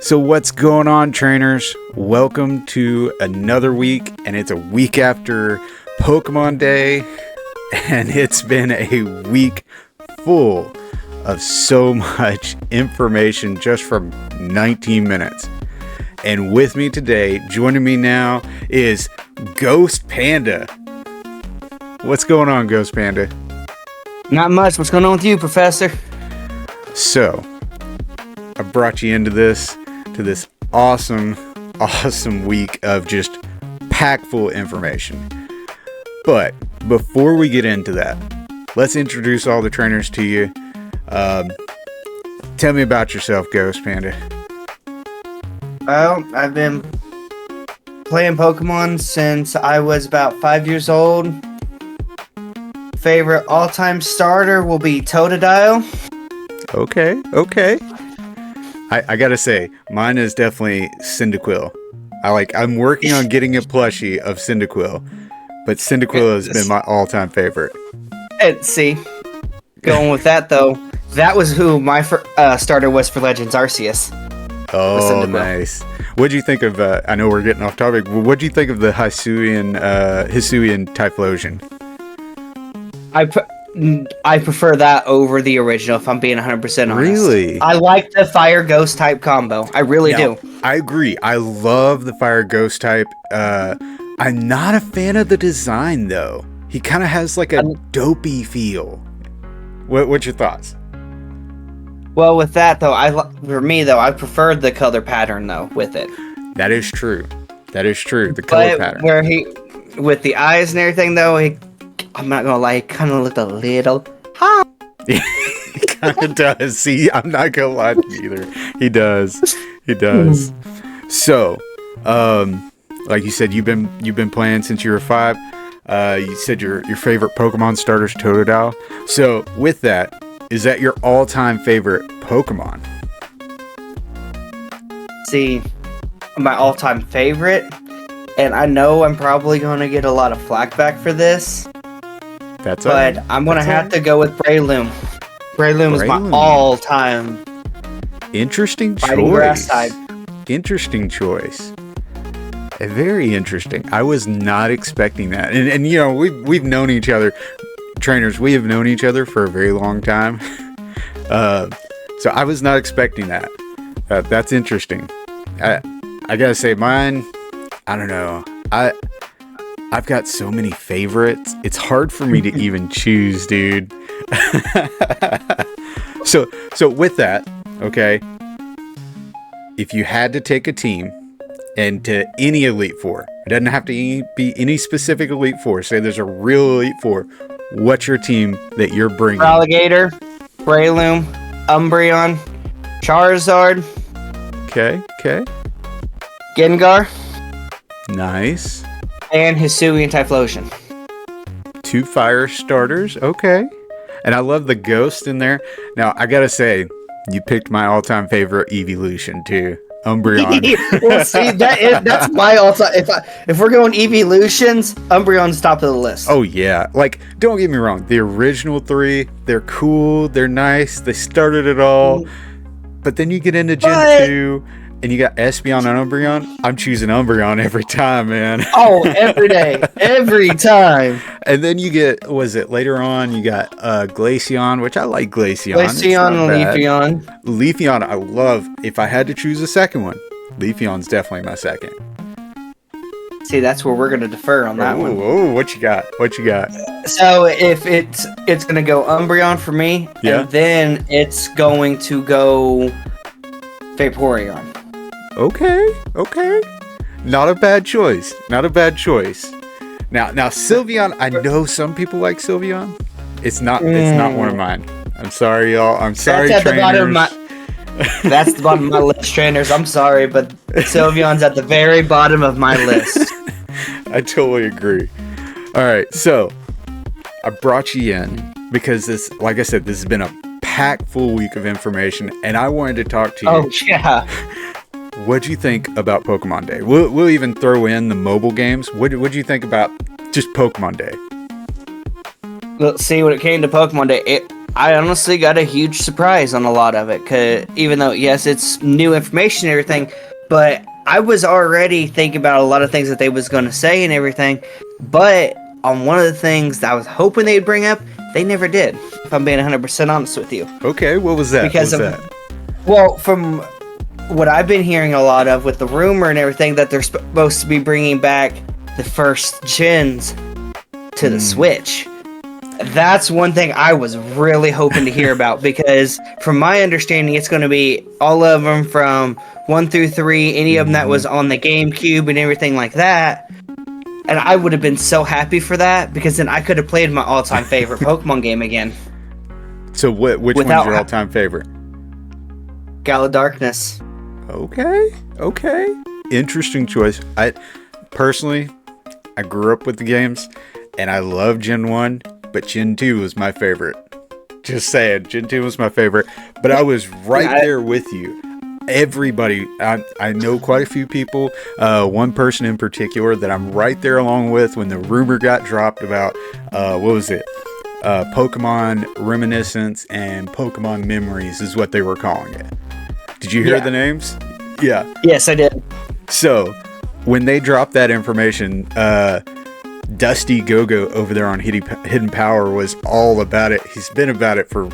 So what's going on, trainers? Welcome to another week, and it's a week after Pokemon Day, and it's been a week full of so much information just from 19 minutes. And with me today, joining me now, is GhostPanda. What's going on, GhostPanda? Not much. What's going on with you, Professor? So, I brought you into this awesome week of just packed full information. But before we get into that, let's introduce all the trainers to you. Tell me about yourself, GhostPanda. Well, I've been playing Pokemon since I was about 5 years old. Favorite all-time starter will be Totodile. Okay. I gotta say, mine is definitely Cyndaquil. I'm working on getting a plushie of Cyndaquil, but Cyndaquil has been my all-time favorite. See, going with that though, that was who my starter was for Legends Arceus. Oh, nice. What'd you think of? I know we're getting off topic, but what'd you think of the Hisuian Typhlosion? I prefer that over the original, if I'm being 100% honest. Really? I like the Fire Ghost type combo. I really do. I agree. I love the Fire Ghost type. I'm not a fan of the design, though. He kind of has like a dopey feel. What's your thoughts? Well, with that, though, for me, I preferred the color pattern, though, with it. That is true. The color pattern. Where with the eyes and everything, though, I'm not gonna lie, he kind of looked a little hot. He kind of does. See, I'm not gonna lie to you either. He does. So, like you said, you've been playing since you were 5. You said your favorite Pokemon starter is Totodile. So, with that, is that your all-time favorite Pokemon? See, my all-time favorite, and I know I'm probably gonna get a lot of flack back for this. But I'm going to have to go with Breloom. Breloom is my all-time interesting fighting grass type. Interesting choice. Very interesting. I was not expecting that. And you know, we've known each other, trainers, we have known each other for a very long time. So I was not expecting that. That's interesting. I got to say mine, I don't know. I've got so many favorites. It's hard for me to even choose, dude. So with that, okay, if you had to take a team and to any Elite Four, it doesn't have to be any specific Elite Four. Say there's a real Elite Four. What's your team that you're bringing? Alligator, Breloom, Umbreon, Charizard. Okay. Gengar. Nice. And Hisuian Typhlosion. 2 fire starters, okay. And I love the ghost in there. Now, I gotta say, you picked my all-time favorite evolution, too. Umbreon. Well, see, that's my all-time. If we're going evolutions, Umbreon's top of the list. Oh, yeah. Like, don't get me wrong. The original 3, they're cool, they're nice, they started it all. But then you get into Gen 2... and you got Espeon and Umbreon. I'm choosing Umbreon every time, man. Oh, every day. Every time. And then you get, later on, you got Glaceon, which I like Glaceon. Glaceon and Leafeon. Leafeon, I love. If I had to choose a second one, Leafeon's definitely my second. See, that's where we're going to defer on that one. Oh, what you got? So, if it's going to go Umbreon for me, and then it's going to go Vaporeon. Okay. Not a bad choice. Now, Sylveon, I know some people like Sylveon. It's not one of mine. I'm sorry, y'all. I'm sorry, that's trainers. That's the bottom of my list, trainers. I'm sorry, but Sylveon's at the very bottom of my list. I totally agree. All right, so I brought you in because this, like I said, this has been a packed full week of information, and I wanted to talk to you. Oh, yeah. What'd you think about Pokemon Day? We'll even throw in the mobile games. What'd you think about just Pokemon Day? Let's see, when it came to Pokemon Day, I honestly got a huge surprise on a lot of it, 'cause even though, yes, it's new information and everything, but I was already thinking about a lot of things that they was going to say and everything, but on one of the things that I was hoping they'd bring up, they never did, if I'm being 100% honest with you. Okay, what was that? Because well, from what I've been hearing a lot of with the rumor and everything, that they're supposed to be bringing back the first gens to the Switch. That's one thing I was really hoping to hear about, because from my understanding, it's going to be all of them from 1 through 3, any of them that was on the GameCube and everything like that. And I would have been so happy for that, because then I could have played my all-time favorite Pokemon game again. So which one's your all-time favorite? Gala Darkness. Okay. Interesting choice. I grew up with the games, and I love Gen 1, but Gen 2 was my favorite. Just saying, Gen 2 was my favorite. But I was right there with you. Everybody, I know quite a few people, one person in particular that I'm right there along with when the rumor got dropped about, what was it? Pokemon Reminiscence and Pokemon Memories is what they were calling it. Did you hear the names? Yeah. Yes, I did. So, when they dropped that information, Dusty Go-Go over there on Hidden Power was all about it. He's been about it for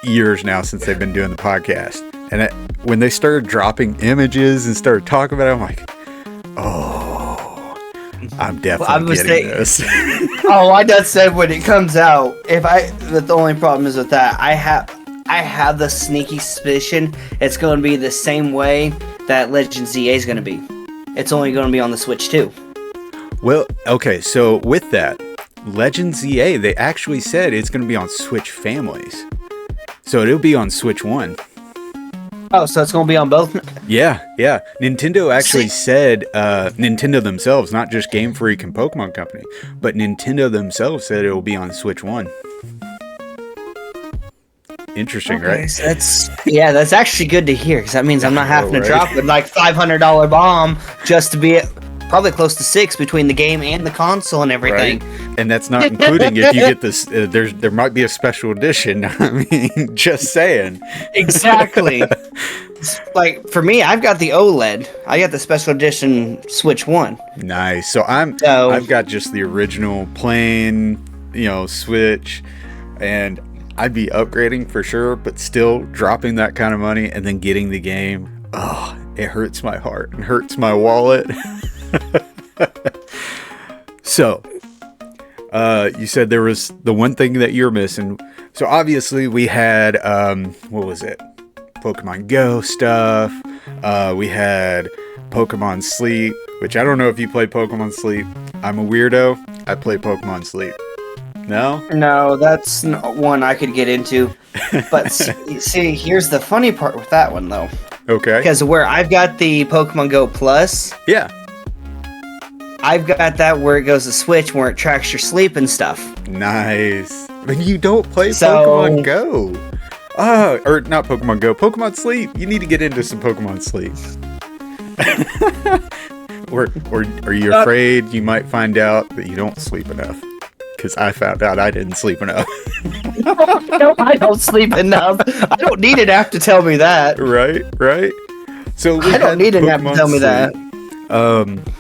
years now since they've been doing the podcast. And when they started dropping images and started talking about it, I'm like, oh, I'm definitely getting this. Oh, I just said when it comes out, the only problem is with that, I have the sneaky suspicion it's going to be the same way that Legend ZA is going to be. It's only going to be on the Switch too. Well, okay, so with that, Legend ZA, they actually said it's going to be on Switch families. So it'll be on Switch 1. Oh, so it's going to be on both? Yeah. Nintendo actually said, Nintendo themselves, not just Game Freak and Pokemon Company, but Nintendo themselves said it will be on Switch 1. Interesting, right? So that's actually good to hear, because that means I'm not having to drop a like $500 bomb just to be probably close to $600 between the game and the console and everything. Right. And that's not including if you get this. There might be a special edition. I mean, just saying. Exactly. Like for me, I've got the OLED. I got the special edition Switch 1. Nice. So I've got just the original plain, Switch, and I'd be upgrading for sure, but still dropping that kind of money and then getting the game. Oh, it hurts my heart and hurts my wallet. So, you said there was the one thing that you're missing. So obviously we had, what was it? Pokemon Go stuff. We had Pokemon Sleep, which I don't know if you play Pokemon Sleep. I'm a weirdo. I play Pokemon Sleep. No? No, that's one I could get into. But see, here's the funny part with that one, though. Okay. Because where I've got the Pokemon Go Plus. Yeah. I've got that where it goes to Switch, where it tracks your sleep and stuff. Nice. But you don't play Pokemon Go. Or not Pokemon Go, Pokemon Sleep. You need to get into some Pokemon Sleep. or are you afraid you might find out that you don't sleep enough? Because I found out I didn't sleep enough. No, I don't sleep enough. I don't need an app to tell me that. Right. So I don't need an app to tell me that.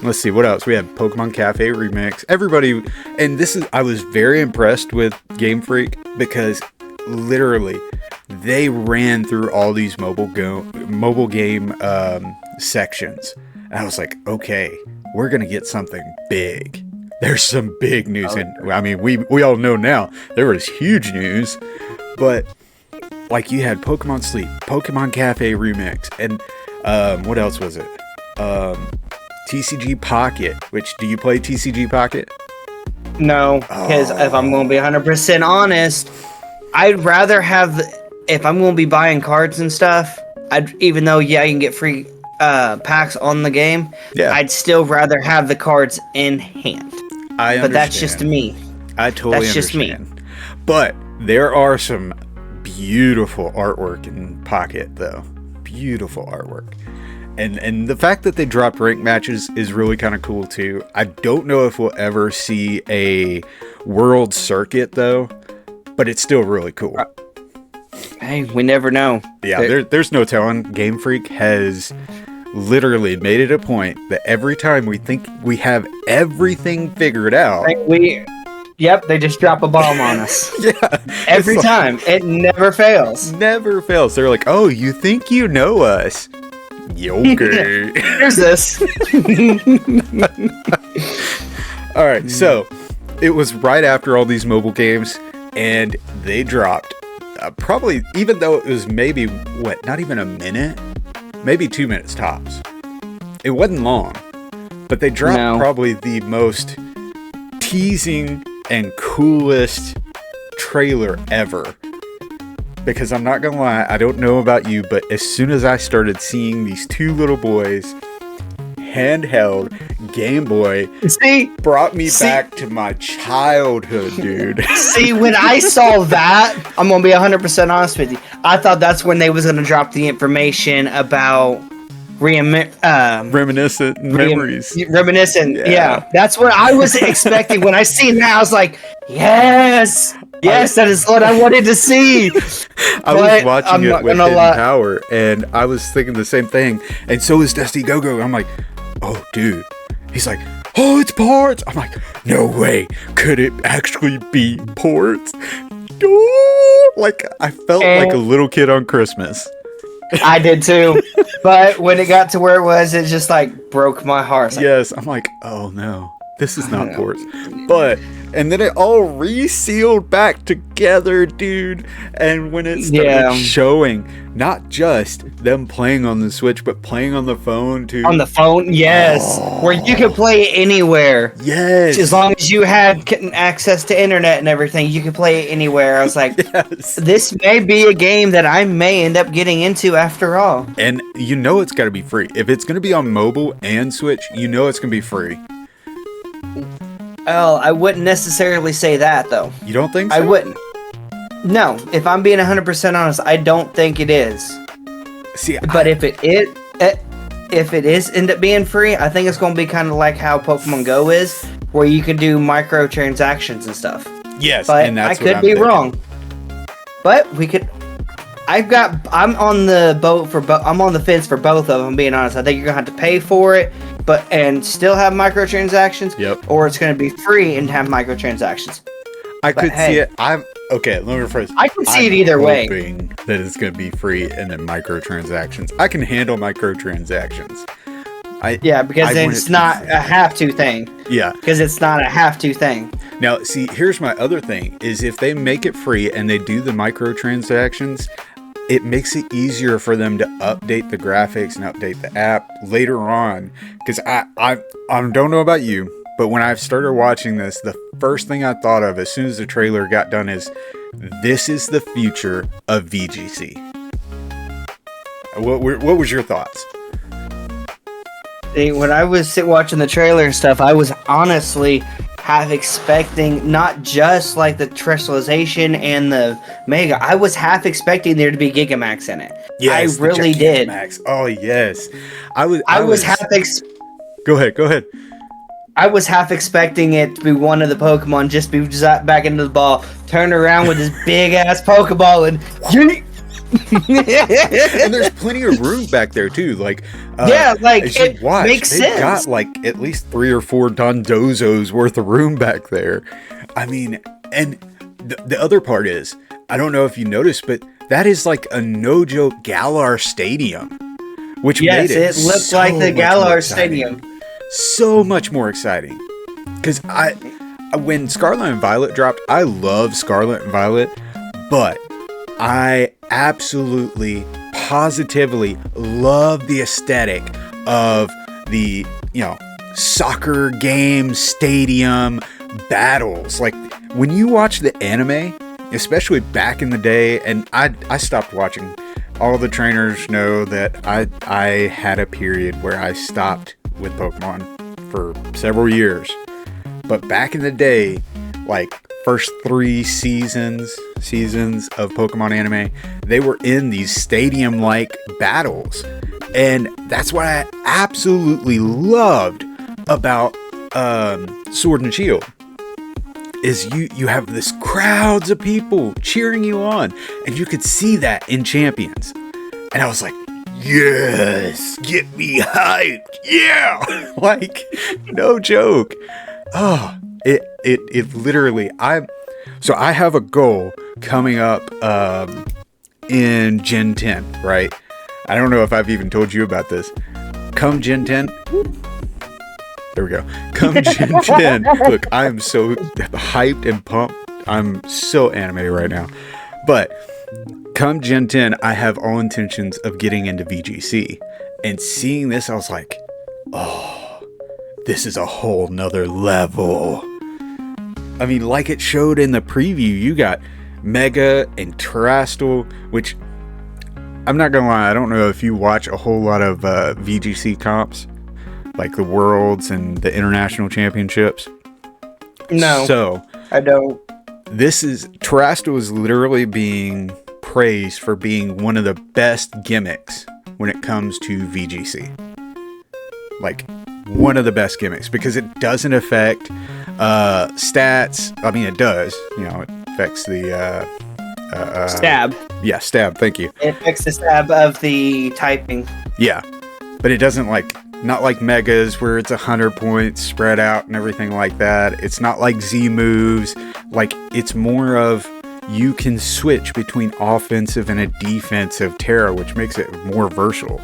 Let's see what else. We had Pokemon Cafe Remix. Everybody, and I was very impressed with Game Freak because literally they ran through all these mobile game sections. And I was like, okay, we're gonna get something big. There's some big news, and I mean, we all know now there was huge news, but like you had Pokemon Sleep, Pokemon Cafe Remix, and what else was it? TCG Pocket. Which, do you play TCG Pocket? No, because if I'm going to be 100% honest, I'd rather have if I'm going to be buying cards and stuff. Even though you can get free packs on the game, I'd still rather have the cards in hand. But that's just me. I totally understand. That's just me. But there are some beautiful artwork in Pocket, though. Beautiful artwork. And the fact that they dropped rank matches is really kind of cool, too. I don't know if we'll ever see a world circuit, though. But it's still really cool. Hey, we never know. Yeah, there's no telling. Game Freak has literally made it a point that every time we think we have everything figured out, they just drop a bomb on us. Yeah, every time. It never fails. Never fails. They're like, oh, you think you know us? Okay. Here's this. All right, so it was right after all these mobile games, and they dropped probably, even though it was maybe, not even a minute? Maybe 2 minutes tops. It wasn't long, but they dropped probably the most teasing and coolest trailer ever. Because I'm not gonna lie, I don't know about you, but as soon as I started seeing these two little boys, handheld Game Boy, brought me back to my childhood, dude. See, when I saw that, I'm gonna be 100% honest with you. I thought that's when they was gonna drop the information about reminiscent memories. Reminiscent, yeah. That's what I was expecting. When I seen that, I was like, yes, that is what I wanted to see. I was watching it with Hidden Power, and I was thinking the same thing. And so is Dusty Go-Go. I'm like, oh, dude. He's like, oh, it's ports. I'm like, no way. Could it actually be ports? Oh, like, I felt like a little kid on Christmas. I did too. But when it got to where it was, it just like broke my heart. Yes, I'm like, oh no, this is not ports. But, and then it all resealed back together, dude. And when it started showing not just them playing on the Switch, but playing on the phone too. On the phone, yes. Where you could play anywhere. Yes. As long as you had access to internet and everything, you could play it anywhere. I was like, this may be a game that I may end up getting into after all. And you know it's got to be free. If it's going to be on mobile and Switch, you know it's going to be free. Well, I wouldn't necessarily say that, though. You don't think so? I wouldn't. No, if I'm being 100% honest, I don't think it is. See, but if it is end up being free, I think it's going to be kind of like how Pokemon Go is, where you can do microtransactions and stuff. Yes, but and that's I could be wrong. But we could. I'm on the boat for I'm on the fence for both of them. Being honest, I think you're gonna have to pay for it, and still have microtransactions. Yep. Or it's gonna be free and have microtransactions. I could see it. Okay, let me rephrase. I can see it either way. Hoping that it's gonna be free and then microtransactions. I can handle microtransactions. Because it's not a have-to thing. Yeah. Because it's not a have-to thing. Now, see, here's my other thing: is if they make it free and they do the microtransactions, it makes it easier for them to update the graphics and update the app later on. Because I don't know about you, but when I started watching this, the first thing I thought of as soon as the trailer got done is, this is the future of VGC. What was your thoughts? See, when I was watching the trailer and stuff, I was honestly half expecting not just like the terrestrialization and the Mega. I was half expecting there to be Gigamax in it. Yes, I really did. Oh yes, I was half. Go ahead. I was half expecting it to be one of the Pokemon, just be back into the ball, turn around with this big ass Pokeball and yeet. And there's plenty of room back there too. Like it makes sense. They've got like at least 3 or 4 Dondozos worth of room back there. I mean, and the other part is, I don't know if you noticed, but that is like a no joke Galar Stadium, which made it looked so like the Galar Stadium. So much more exciting. Because when Scarlet and Violet dropped, I love Scarlet and Violet, but I absolutely, positively love the aesthetic of the, soccer game stadium battles. Like, when you watch the anime, especially back in the day, and I stopped watching. All the trainers know that I had a period where I stopped with Pokemon for several years. But back in the day, like, first 3 seasons of Pokemon anime, they were in these stadium-like battles. And that's what I absolutely loved about Sword and Shield. is you have this crowds of people cheering you on, and you could see that in Champions. And I was like, yes, get me hyped. Yeah. Like, no joke. Oh, it literally, so I have a goal coming up in Gen 10, right? I don't know if I've even told you about this. Come Gen 10. There we go. Come Gen 10. Look, I'm so hyped and pumped. I'm so animated right now. But come Gen 10, I have all intentions of getting into VGC. And seeing this, I was like, oh, this is a whole nother level. I mean, like it showed in the preview, you got Mega and Terastal, which I'm not gonna lie, I don't know if you watch a whole lot of VGC comps, like the Worlds and the International Championships. No, so I don't. Terastal is literally being praised for being one of the best gimmicks when it comes to VGC. Like, one of the best gimmicks, because it doesn't affect stats. I mean, it does. It affects the stab. Yeah, stab. Thank you. It affects the stab of the typing. Yeah, but it doesn't not like Megas where it's 100 points spread out and everything like that. It's not like Z moves. Like, it's more of you can switch between offensive and a defensive Terra, which makes it more versatile.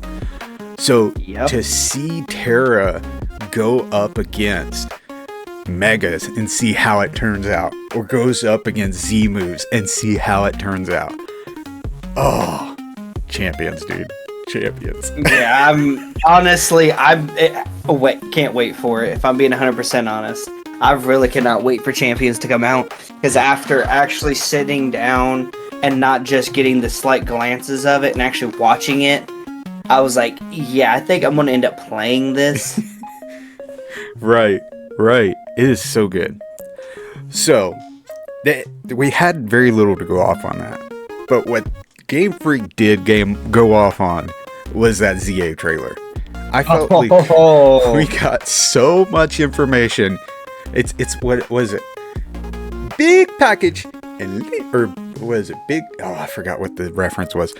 So to see Terra go up against Megas and see how it turns out, or goes up against Z moves and see how it turns out. Oh, champions, dude. Champions. Yeah, can't wait for it. If I'm being 100% honest, I really cannot wait for Champions to come out, because after actually sitting down and not just getting the slight glances of it and actually watching it, I was like, yeah, I think I'm going to end up playing this. Right. It is so good. So, we had very little to go off on that. But what Game Freak did go off on was that ZA trailer. I felt like we got so much information. It's what was it? Big package or was it big? Oh, I forgot what the reference was.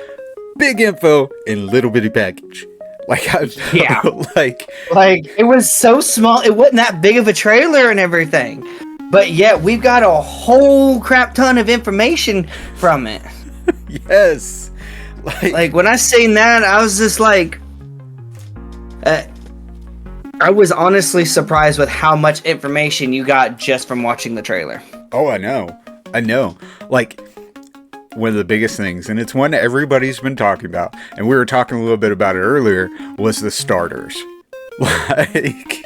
Big info in little bitty package. Like, like it was so small. It wasn't that big of a trailer and everything, but yet we've got a whole crap ton of information from it. Yes. Like when I seen that, I was just like, I was honestly surprised with how much information you got just from watching the trailer. Oh, I know. Like, one of the biggest things, and it's one that everybody's been talking about, and we were talking a little bit about it earlier, was the starters. Like,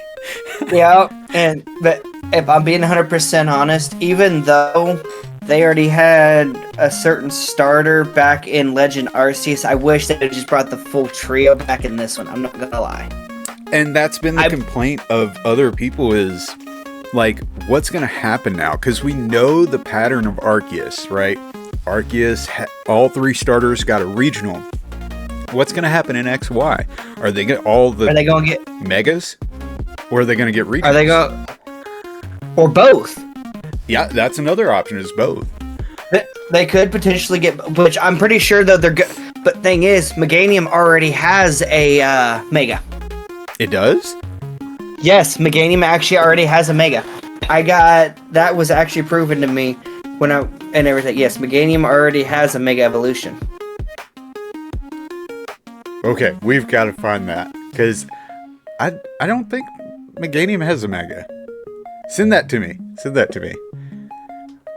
yeah, but if I'm being 100% honest, even though they already had a certain starter back in Legend Arceus, I wish they had just brought the full trio back in this one. I'm not gonna lie. And that's been the complaint of other people is, like, what's gonna happen now? Because we know the pattern of Arceus, right? Arceus, all three starters got a regional. What's going to happen in XY? Are they going to get Megas? Or are they going to get regionals? Or both? Yeah, that's another option, is both. They could potentially get, which I'm pretty sure though they're good. But thing is, Meganium already has a Mega. It does? Yes, Meganium actually already has a Mega. That was actually proven to me and everything. Yes, Meganium already has a Mega Evolution. Okay, we've got to find that, because I don't think Meganium has a Mega. Send that to me.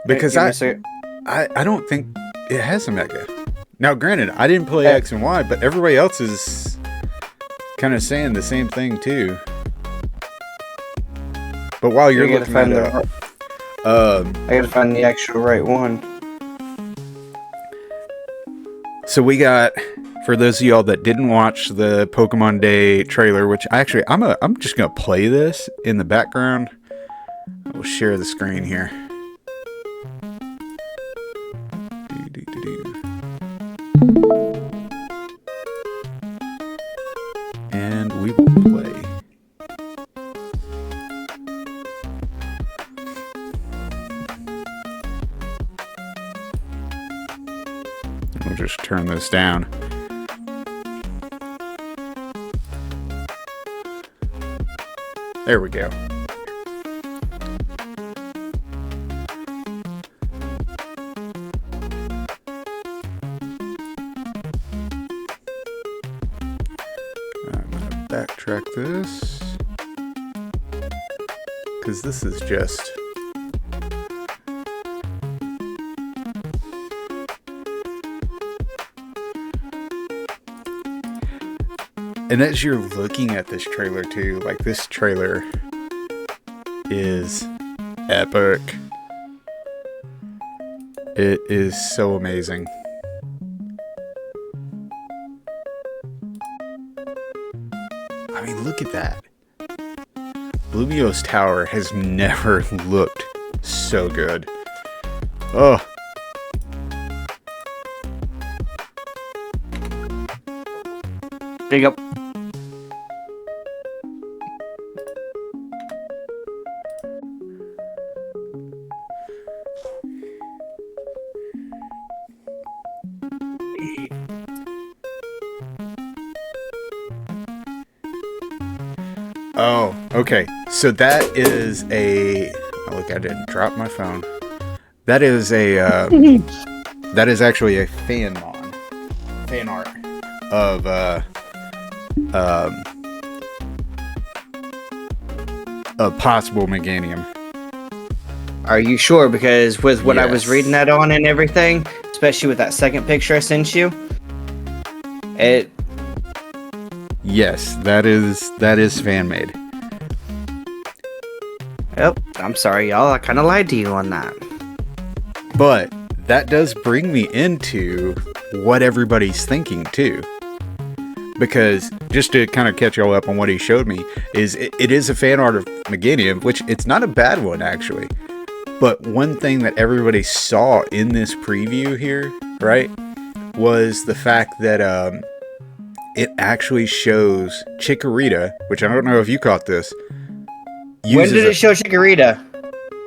Because I don't think it has a Mega. Now, granted, I didn't play X and Y, but everybody else is kind of saying the same thing too. But while you're looking at it up, I gotta find the actual right one. So we got, for those of y'all that didn't watch the Pokemon Day trailer, which actually I'm just gonna play this in the background. We'll share the screen here. And we will play. turn this down. There we go. I'm gonna backtrack this, because this is just... And as you're looking at this trailer too, like, this trailer is epic. It is so amazing. I mean, look at that. Lumio's tower has never looked so good. Oh. Big up. Oh, okay. So that is a... Oh, look, I didn't drop my phone. That is a... that is actually a fan art of a possible Meganium. Are you sure? Because with what I was Yes. reading that on and everything, especially with that second picture I sent you, it... Yes, that is fan made. Yep, I'm sorry, y'all. I kind of lied to you on that. But that does bring me into what everybody's thinking too. Because just to kind of catch y'all up on what he showed me, is it is a fan art of Meganium, which it's not a bad one actually. But one thing that everybody saw in this preview here, right, was the fact that it actually shows Chikorita, which I don't know if you caught this. When did it show Chikorita?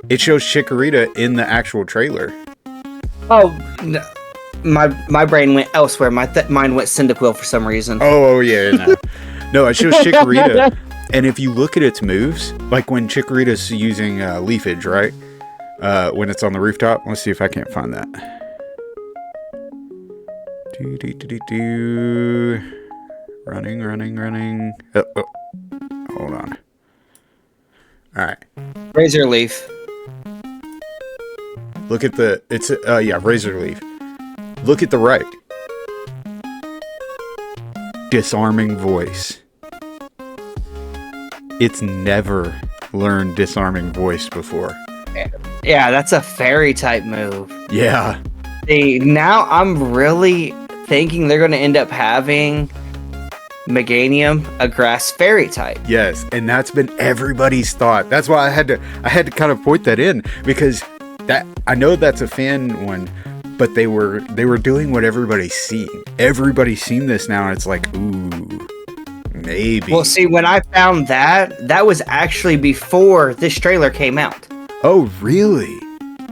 It shows Chikorita in the actual trailer. Oh, no. My brain went elsewhere. Mine went Cyndaquil for some reason. Oh yeah, no. No, it shows Chikorita. And if you look at its moves, like when Chikorita's using Leafage, right? When it's on the rooftop. Let's see if I can't find that. Running. Oh. Hold on. Alright. Razor Leaf. Look at the... It's... yeah, Razor Leaf. Look at the right. Disarming Voice. It's never learned Disarming Voice before. Yeah, that's a fairy type move. Yeah. See, now I'm really thinking they're going to end up having Meganium a grass fairy type. Yes, and that's been everybody's thought. That's why I had to kind of point that in, because that I know that's a fan one, but they were doing what everybody's seen. Everybody's seen this now, and it's like, ooh, maybe. Well, see, when I found that was actually before this trailer came out. Oh, really?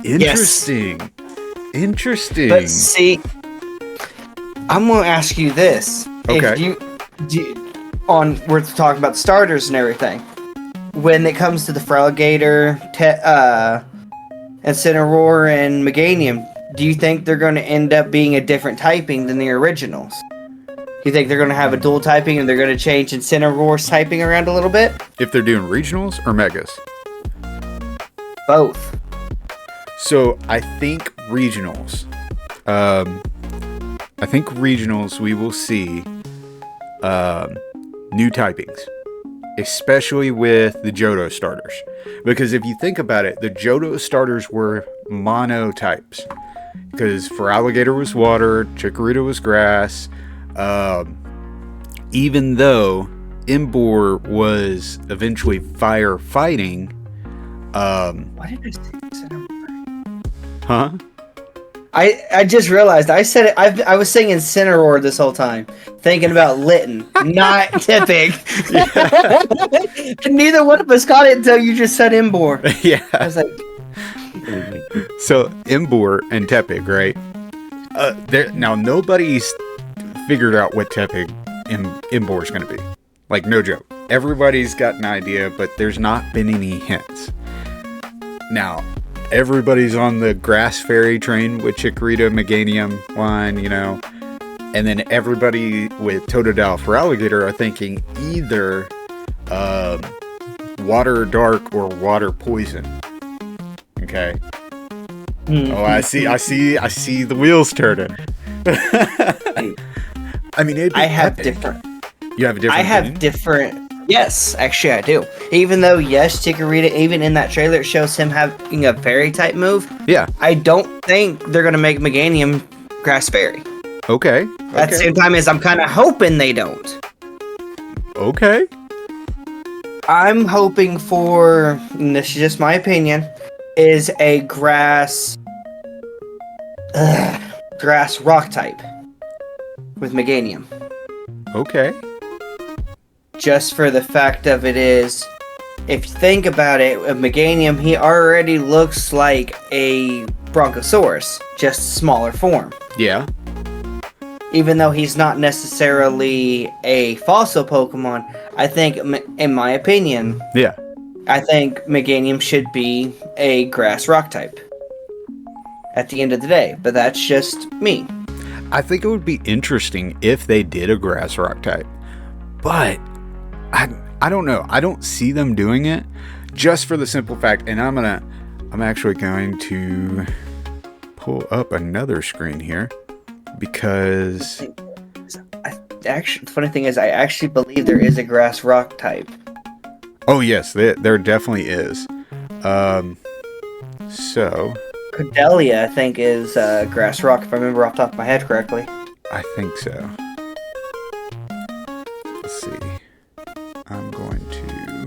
Interesting. Yes. Interesting. But see, I'm going to ask you this. Okay. We're talking about starters and everything. When it comes to the Feraligatr, Incineroar, and Meganium, do you think they're going to end up being a different typing than the originals? Do you think they're going to have a dual typing and they're going to change Incineroar's typing around a little bit? If they're doing regionals or megas? Both. So I think regionals. We will see new typings, especially with the Johto starters. Because if you think about it, the Johto starters were mono types. Because Feraligatr was water, Chikorita was grass. Even though Emboar was eventually fire fighting. Why did I say Incineroar? Huh? I just realized I said it. I was saying Incineroar this whole time, thinking about Litten, not Tipping. Neither one of us got it until you just said Emboar. Yeah. I was like, So Emboar and Tepig, right? Now nobody's figured out what Tepig Imbor is going to be. Like, no joke. Everybody's got an idea, but there's not been any hints. Now, everybody's on the Grass Fairy train with Chikorita, Meganium line, you know. And then everybody with Totodile for Alligator are thinking either Water Dark or Water Poison. Okay. Mm-hmm. Oh, I see the wheels turning. I mean, I have different. You have a different. I have opinion? Different. Yes, actually, I do. Even though, yes, Chikorita, even in that trailer, it shows him having a fairy type move. Yeah. I don't think they're gonna make Meganium Grass Fairy. Okay. At the same time as I'm kind of hoping they don't. Okay. I'm hoping for, and this is just my opinion, is a grass rock type with Meganium. Okay. Just for the fact of it is, if you think about it, with Meganium, he already looks like a Brontosaurus, just smaller form. Yeah. Even though he's not necessarily a fossil Pokemon, I think, in my opinion, yeah, I think Meganium should be a grass rock type at the end of the day. But that's just me. I think it would be interesting if they did a grass rock type, but I don't know. I don't see them doing it, just for the simple fact. And I'm actually going to pull up another screen here. Because actually, the funny thing is, I actually believe there is a grass rock type. Oh yes, there definitely is. So Cordelia, I think, is grass rock, if I remember off the top of my head correctly. I think so. Let's see. I'm going to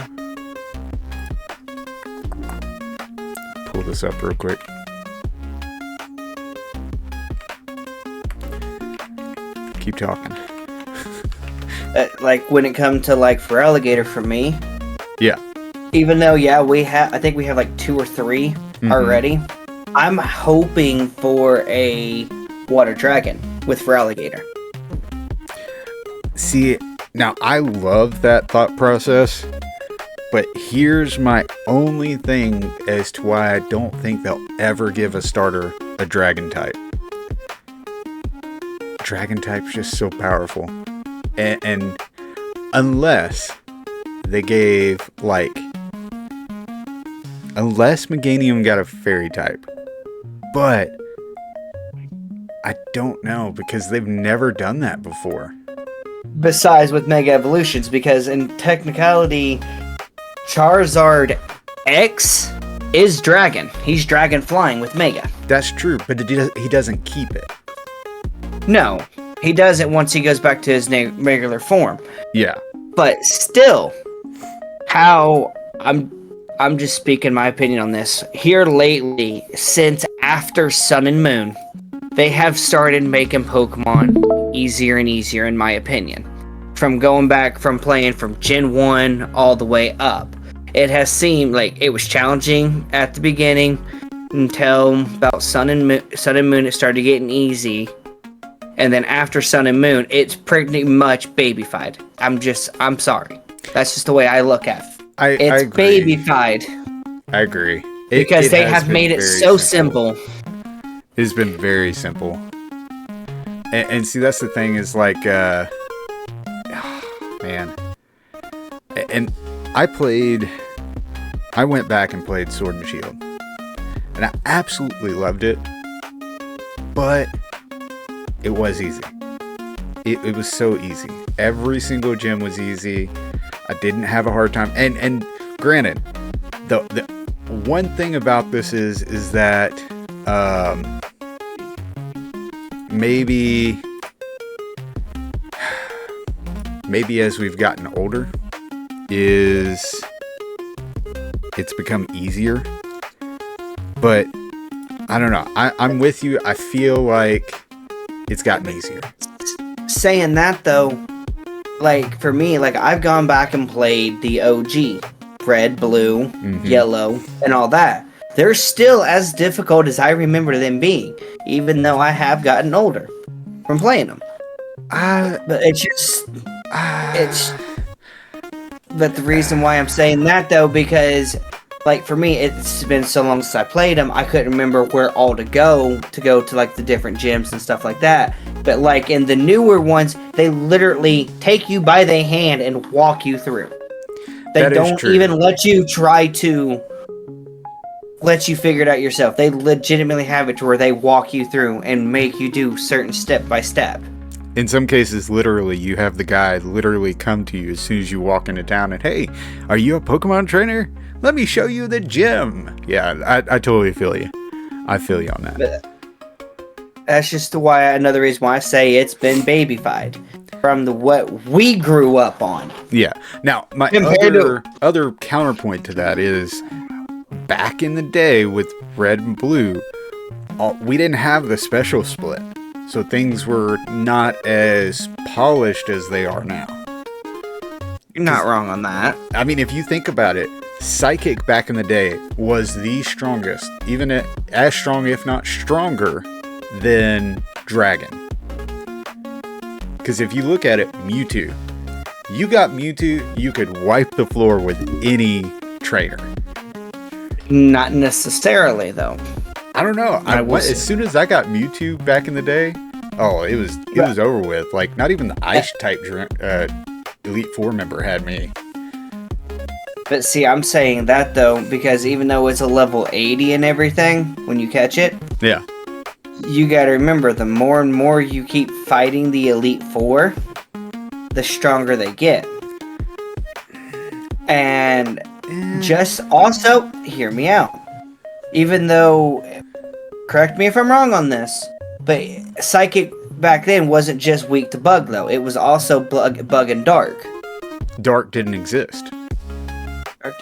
pull this up real quick. Keep talking. Like when it comes to like for Alligator for me. Yeah. Even though I think we have like 2 or 3 already. I'm hoping for a Water Dragon with for Alligator. See, now I love that thought process, but here's my only thing as to why I don't think they'll ever give a starter a Dragon type. Dragon type's just so powerful, and unless they gave unless Meganium got a fairy type, but I don't know because they've never done that before. Besides with Mega Evolutions, because in technicality, Charizard X is Dragon. He's Dragon flying with Mega. That's true, but he doesn't keep it. No, he does it once he goes back to his regular form. Yeah. But still, how I'm just speaking my opinion on this. Here lately, since after Sun and Moon, they have started making Pokemon easier and easier, in my opinion. From going back from playing from Gen 1 all the way up. It has seemed like it was challenging at the beginning until about Sun and Moon it started getting easy. And then after Sun and Moon, it's pretty much babyfied. I'm sorry. That's just the way I look at it. It's babyfied. I agree. Because they have made it so simple. It's been very simple. And see, that's the thing is like, man. And I went back and played Sword and Shield. And I absolutely loved it. But it was easy. It was so easy. Every single gym was easy. I didn't have a hard time. And granted, the one thing about this is that maybe as we've gotten older, it's become easier. But I don't know. I'm with you. I feel like it's gotten easier. Saying that though, like for me, like I've gone back and played the OG, red, blue, yellow, and all that. they're still as difficult as I remember them being, even though I have gotten older from playing them. But it's just, it's. But the reason why I'm saying that though, because like for me, it's been so long since I played them, I couldn't remember where all to go to like the different gyms and stuff like that. But like in the newer ones, they literally take you by the hand and walk you through. They don't even let you try to let you figure it out yourself. They legitimately have it to where they walk you through and make you do certain step by step. In some cases, literally, you have the guy literally come to you as soon as you walk into town and, hey, are you a Pokemon trainer? Let me show you the gym. Yeah, I totally feel you. I feel you on that. But that's just another reason why I say it's been babyfied from what we grew up on. Yeah. Now, my other counterpoint to that is back in the day with Red and Blue, we didn't have the special split. So things were not as polished as they are now. You're not wrong on that. I mean, if you think about it, Psychic back in the day was the strongest, even as strong, if not stronger, than Dragon. Because if you look at it, Mewtwo. You got Mewtwo, you could wipe the floor with any trainer. Not necessarily, though. I don't know. As soon as I got Mewtwo back in the day, it was over with. Like, not even the Ice type Elite Four member had me. But see, I'm saying that though because even though it's a level 80 and everything, when you catch it, yeah, you gotta remember the more and more you keep fighting the Elite Four, the stronger they get. And just also hear me out. Even though, correct me if I'm wrong on this, but Psychic back then wasn't just weak to Bug, though. It was also Bug and Dark. Dark didn't exist.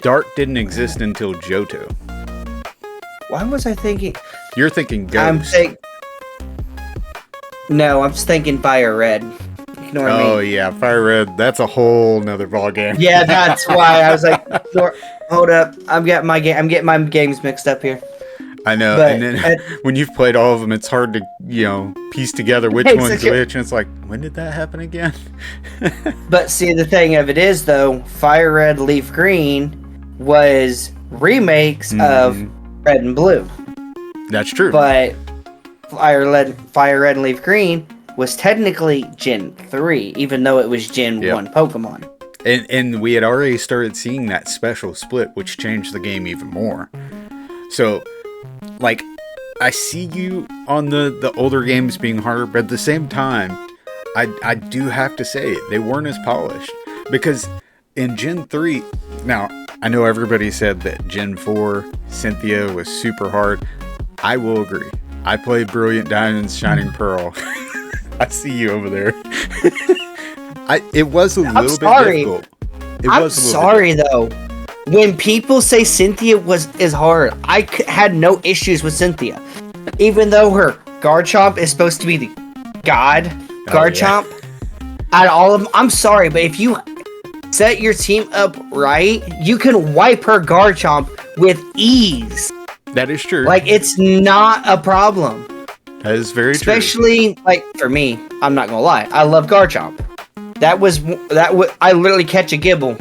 Dark didn't exist until Johto. Why was I thinking... You're thinking Ghost. No, I'm thinking Fire Red. Ignore me. Oh, yeah, Fire Red. That's a whole nother ballgame. Yeah, that's why I was like, hold up. I'm getting my games mixed up here. I know, but, and then when you've played all of them, it's hard to, piece together which one's which, and it's like, when did that happen again? But see, the thing of it is, though, Fire Red, Leaf Green was remakes of Red and Blue. That's true. But Fire Red and Leaf Green was technically Gen 3, even though it was Gen 1 Pokemon. And we had already started seeing that special split, which changed the game even more. So... like, I see you on the older games being harder, but at the same time, I do have to say, they weren't as polished. Because in Gen 3, now, I know everybody said that Gen 4, Cynthia was super hard. I will agree. I played Brilliant Diamonds, Shining Pearl. I see you over there. It was a little bit difficult. I'm sorry, though. When people say Cynthia is hard, I had no issues with Cynthia. Even though her Garchomp is supposed to be the god Garchomp, out of all of them, I'm sorry, but if you set your team up right, you can wipe her Garchomp with ease. That is true. Like, it's not a problem. That is very true. Especially, like, for me, I'm not gonna lie, I love Garchomp. I literally catch a Gibble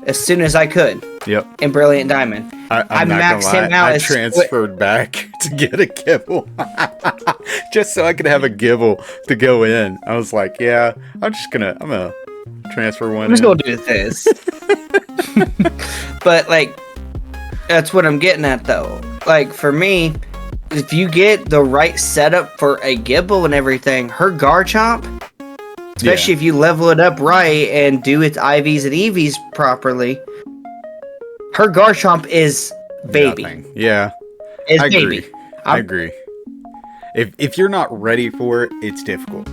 as soon as I could. Yep. In Brilliant Diamond. I maxed him out. I transferred back to get a Gibble. Just so I could have a Gibble to go in. I was like, yeah, I'm gonna transfer one. I'm just gonna do this. But like, that's what I'm getting at though. Like for me, if you get the right setup for a Gibble and everything, her Garchomp, especially if you level it up right and do its IVs and EVs properly, her Garchomp is baby. Nothing. Yeah. I agree. I agree. If you're not ready for it, it's difficult.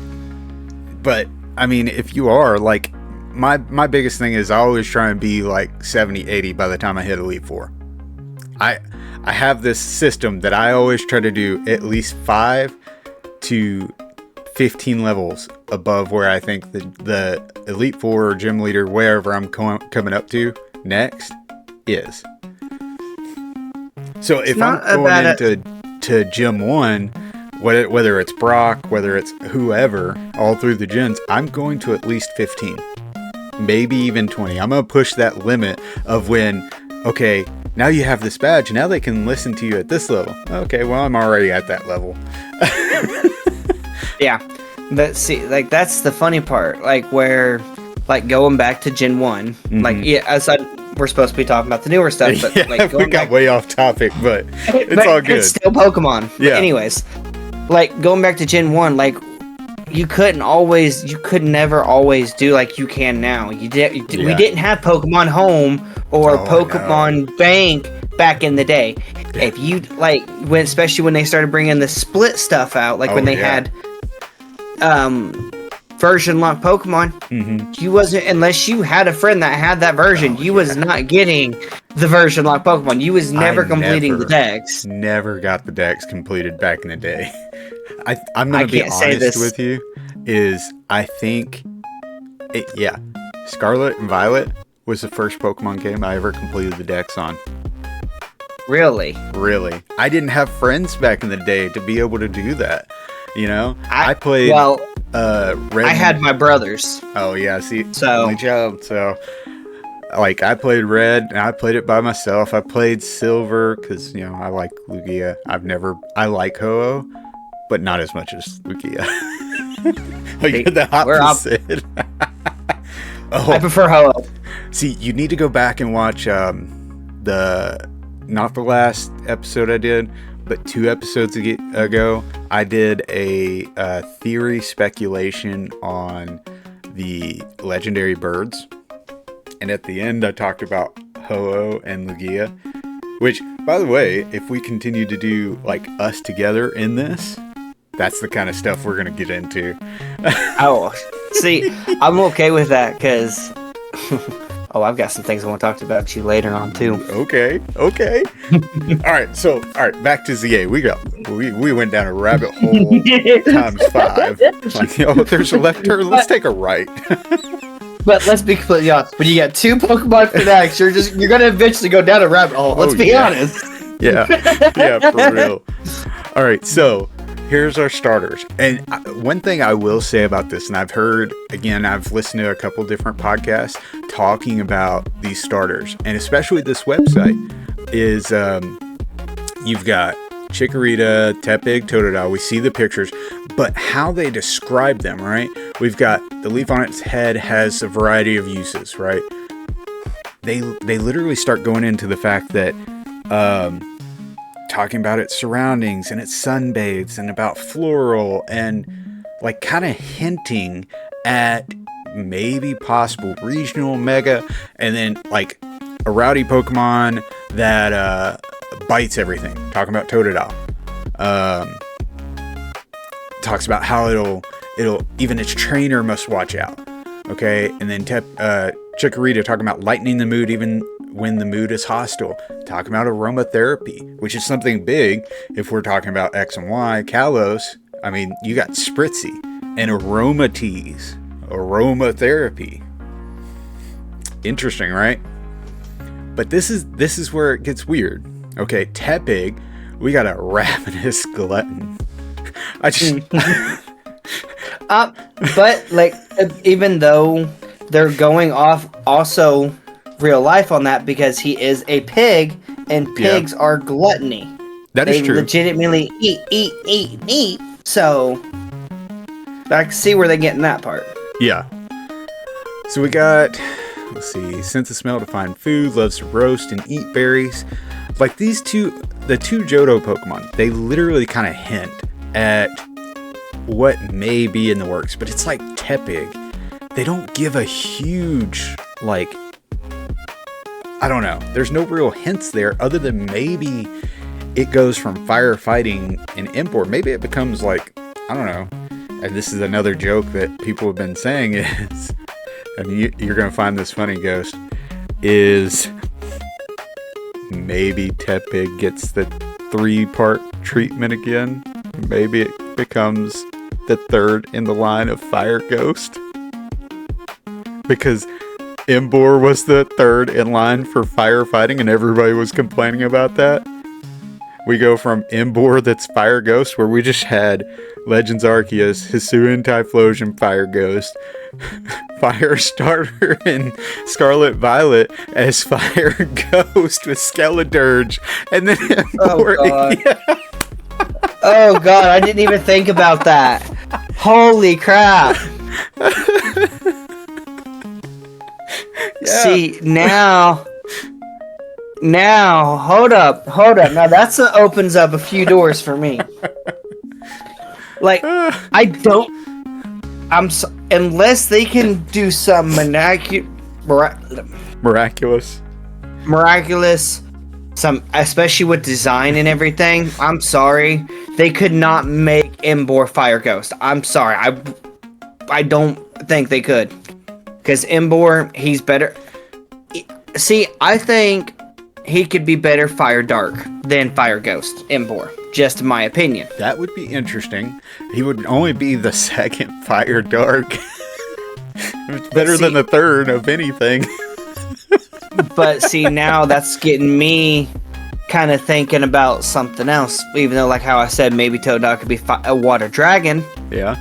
But, I mean, if you are, like, my biggest thing is I always try and be, like, 70, 80 by the time I hit Elite Four. I have this system that I always try to do at least 5 to 15 levels above where I think the Elite Four or Gym Leader, wherever I'm coming up to next, is. So if I'm going into Gym 1, whether it's Brock, whether it's whoever, all through the gyms, I'm going to at least 15. Maybe even 20. I'm going to push that limit of when, okay, now you have this badge, now they can listen to you at this level. Okay, well, I'm already at that level. Yeah. But see, like, that's the funny part. Like, where, like, going back to Gen 1, like, yeah, aside, we're supposed to be talking about the newer stuff, but, yeah, like, we got way off topic, but it's all good. It's still Pokemon. Yeah. But anyways, like, going back to Gen 1, like, you could never always do like you can now. We didn't have Pokemon Home or Pokemon Bank back in the day. Yeah. If you, like, especially when they started bringing the split stuff out, like when they had version lock Pokemon, you wasn't, unless you had a friend that had that version, you was not getting the version lock Pokemon. You was never completing the decks. Never got the decks completed back in the day. I'm gonna be honest with you, is I think Scarlet and Violet was the first Pokemon game I ever completed the decks on. Really? I didn't have friends back in the day to be able to do that. You know, I played. Well, Red. I had my brothers. Oh yeah, see, so only child. So, like, I played Red, and I played it by myself. I played Silver because, you know, I like Lugia. I like Ho-Oh, but not as much as Lugia. Like, you're the opposite. I prefer Ho-Oh. See, you need to go back and watch not the last episode I did, but 2 episodes ago, I did a theory speculation on the legendary birds. And at the end, I talked about Ho-Oh and Lugia. Which, by the way, if we continue to do, like, us together in this, that's the kind of stuff we're going to get into. Oh, see, I'm okay with that, because... I've got some things I want to talk about you later on, too. Okay. All right, back to ZA. We went down a rabbit hole times 5. Like, there's a left turn, let's take a right. But let's be completely honest. When you get 2 Pokemon fanatics, you're gonna eventually go down a rabbit hole. Let's be honest. Yeah, for real. All right, so here's our starters. And one thing I will say about this, and I've listened to a couple different podcasts talking about these starters, and especially this website, is you've got Chikorita, Tepig, Totodile. We see the pictures, but how they describe them, right? We've got the leaf on its head has a variety of uses, right? They literally start going into the fact that talking about its surroundings and its sunbathes and about floral and, like, kind of hinting at maybe possible regional mega, and then, like, a rowdy Pokemon that bites everything. Talking about Totodile. Talks about how it'll even its trainer must watch out. Okay, and then Chikorita talking about lightening the mood even when the mood is hostile. Talking about aromatherapy, which is something big if we're talking about X and Y. Kalos, I mean, you got Spritzy and Aromatase, aromatherapy. Interesting, right? But this is where it gets weird. Okay, Tepig, we got a ravenous glutton. I just... but, like, even though they're going off also real life on that, because he is a pig, and pigs are gluttony. That is true. They legitimately eat. So, I can see where they're getting that part. Yeah. So we got, let's see, sense of smell to find food, loves to roast and eat berries. Like, the two Johto Pokemon, they literally kind of hint at what may be in the works, but it's like Tepig. They don't give a huge, like, I don't know. There's no real hints there other than maybe it goes from firefighting and import. Maybe it becomes, like, I don't know. And this is another joke that people have been saying is, and you're going to find this funny, Ghost, is maybe Tepig gets the 3-part treatment again. Maybe it becomes the 3rd in the line of Fire Ghost. Because Embor was the 3rd in line for firefighting and everybody was complaining about that. We go from Embor that's Fire Ghost, where we just had Legends Arceus, Hisuian Typhlosion Fire Ghost, Fire Starter, and Scarlet Violet as Fire Ghost with Skeledirge, and then Embor. Oh god. Yeah. Oh god, I didn't even think about that. Holy crap. Yeah. See, now, hold up. Now that's what opens up a few doors for me. Like, unless they can do some miraculous, especially with design and everything. I'm sorry, they could not make Embor Fire Ghost. I'm sorry, I don't think they could, because Embor, he's better. See, I think he could be better Fire Dark than Fire Ghost Embor. Just in my opinion. That would be interesting. He would only be the second Fire Dark. It's better than the third of anything. But see, now that's getting me kind of thinking about something else. Even though, like how I said, maybe Toadette could be a water dragon. Yeah.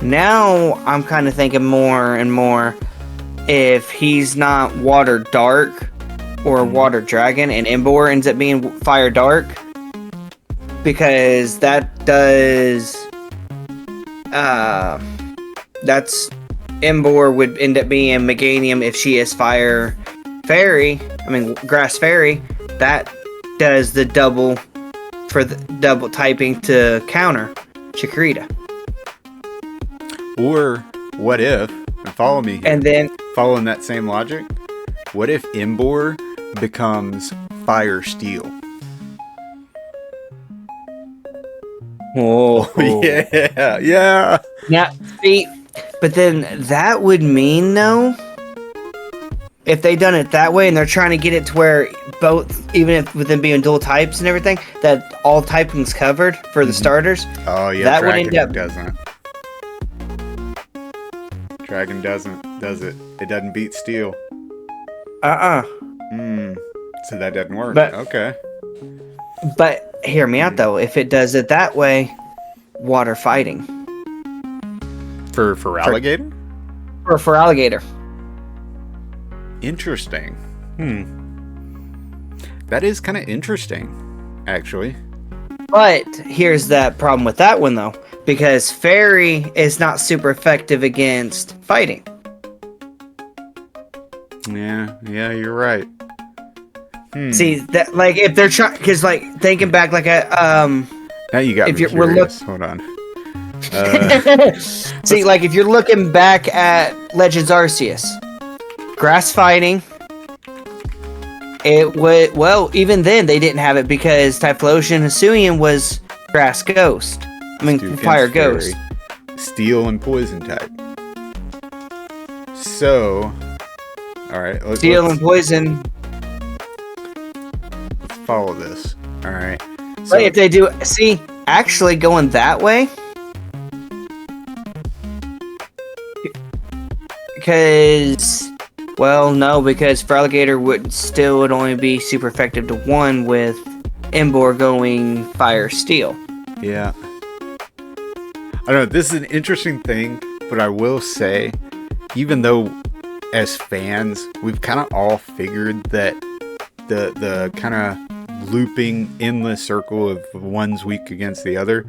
Now I'm kind of thinking more and more, if he's not water dark or water dragon and Embor ends up being Fire Dark, because that's Embor would end up being Meganium if she is Fire Fairy. I mean Grass Fairy. That does the double for the double typing to counter Chikorita. Or what if, and follow me here, and then following that same logic, what if Embor becomes Fire Steel? Oh yeah. Now, see, but then that would mean, though, if they done it that way and they're trying to get it to where both, even if with them being dual types and everything, that all typing's covered for the starters. Oh yeah, that Dragon would end up doesn't. Dragon doesn't, does it? It doesn't beat Steel. So that doesn't work. But, okay. But hear me out though. If it does it that way, water fighting. For alligator? For alligator. Interesting. That is kind of interesting, actually. But here's that problem with that one though. Because Fairy is not super effective against fighting. Yeah, you're right. See that, like, if they're trying, because like thinking back, like now you got me curious. Hold on. See, like if you're looking back at Legends Arceus, grass fighting, it would, well, even then they didn't have it because Typhlosion Hisuian was grass ghost. I mean, fire ghost. Steel and poison type. So, all right. Steel and poison. Let's follow this. All right. So, but if they do, see, actually going that way, because, well, no, because Feraligatr would only be super effective to one with Embor going Fire Steel. Yeah. I don't know, this is an interesting thing, but I will say, even though as fans, we've kind of all figured that the kind of looping endless circle of one's weak against the other,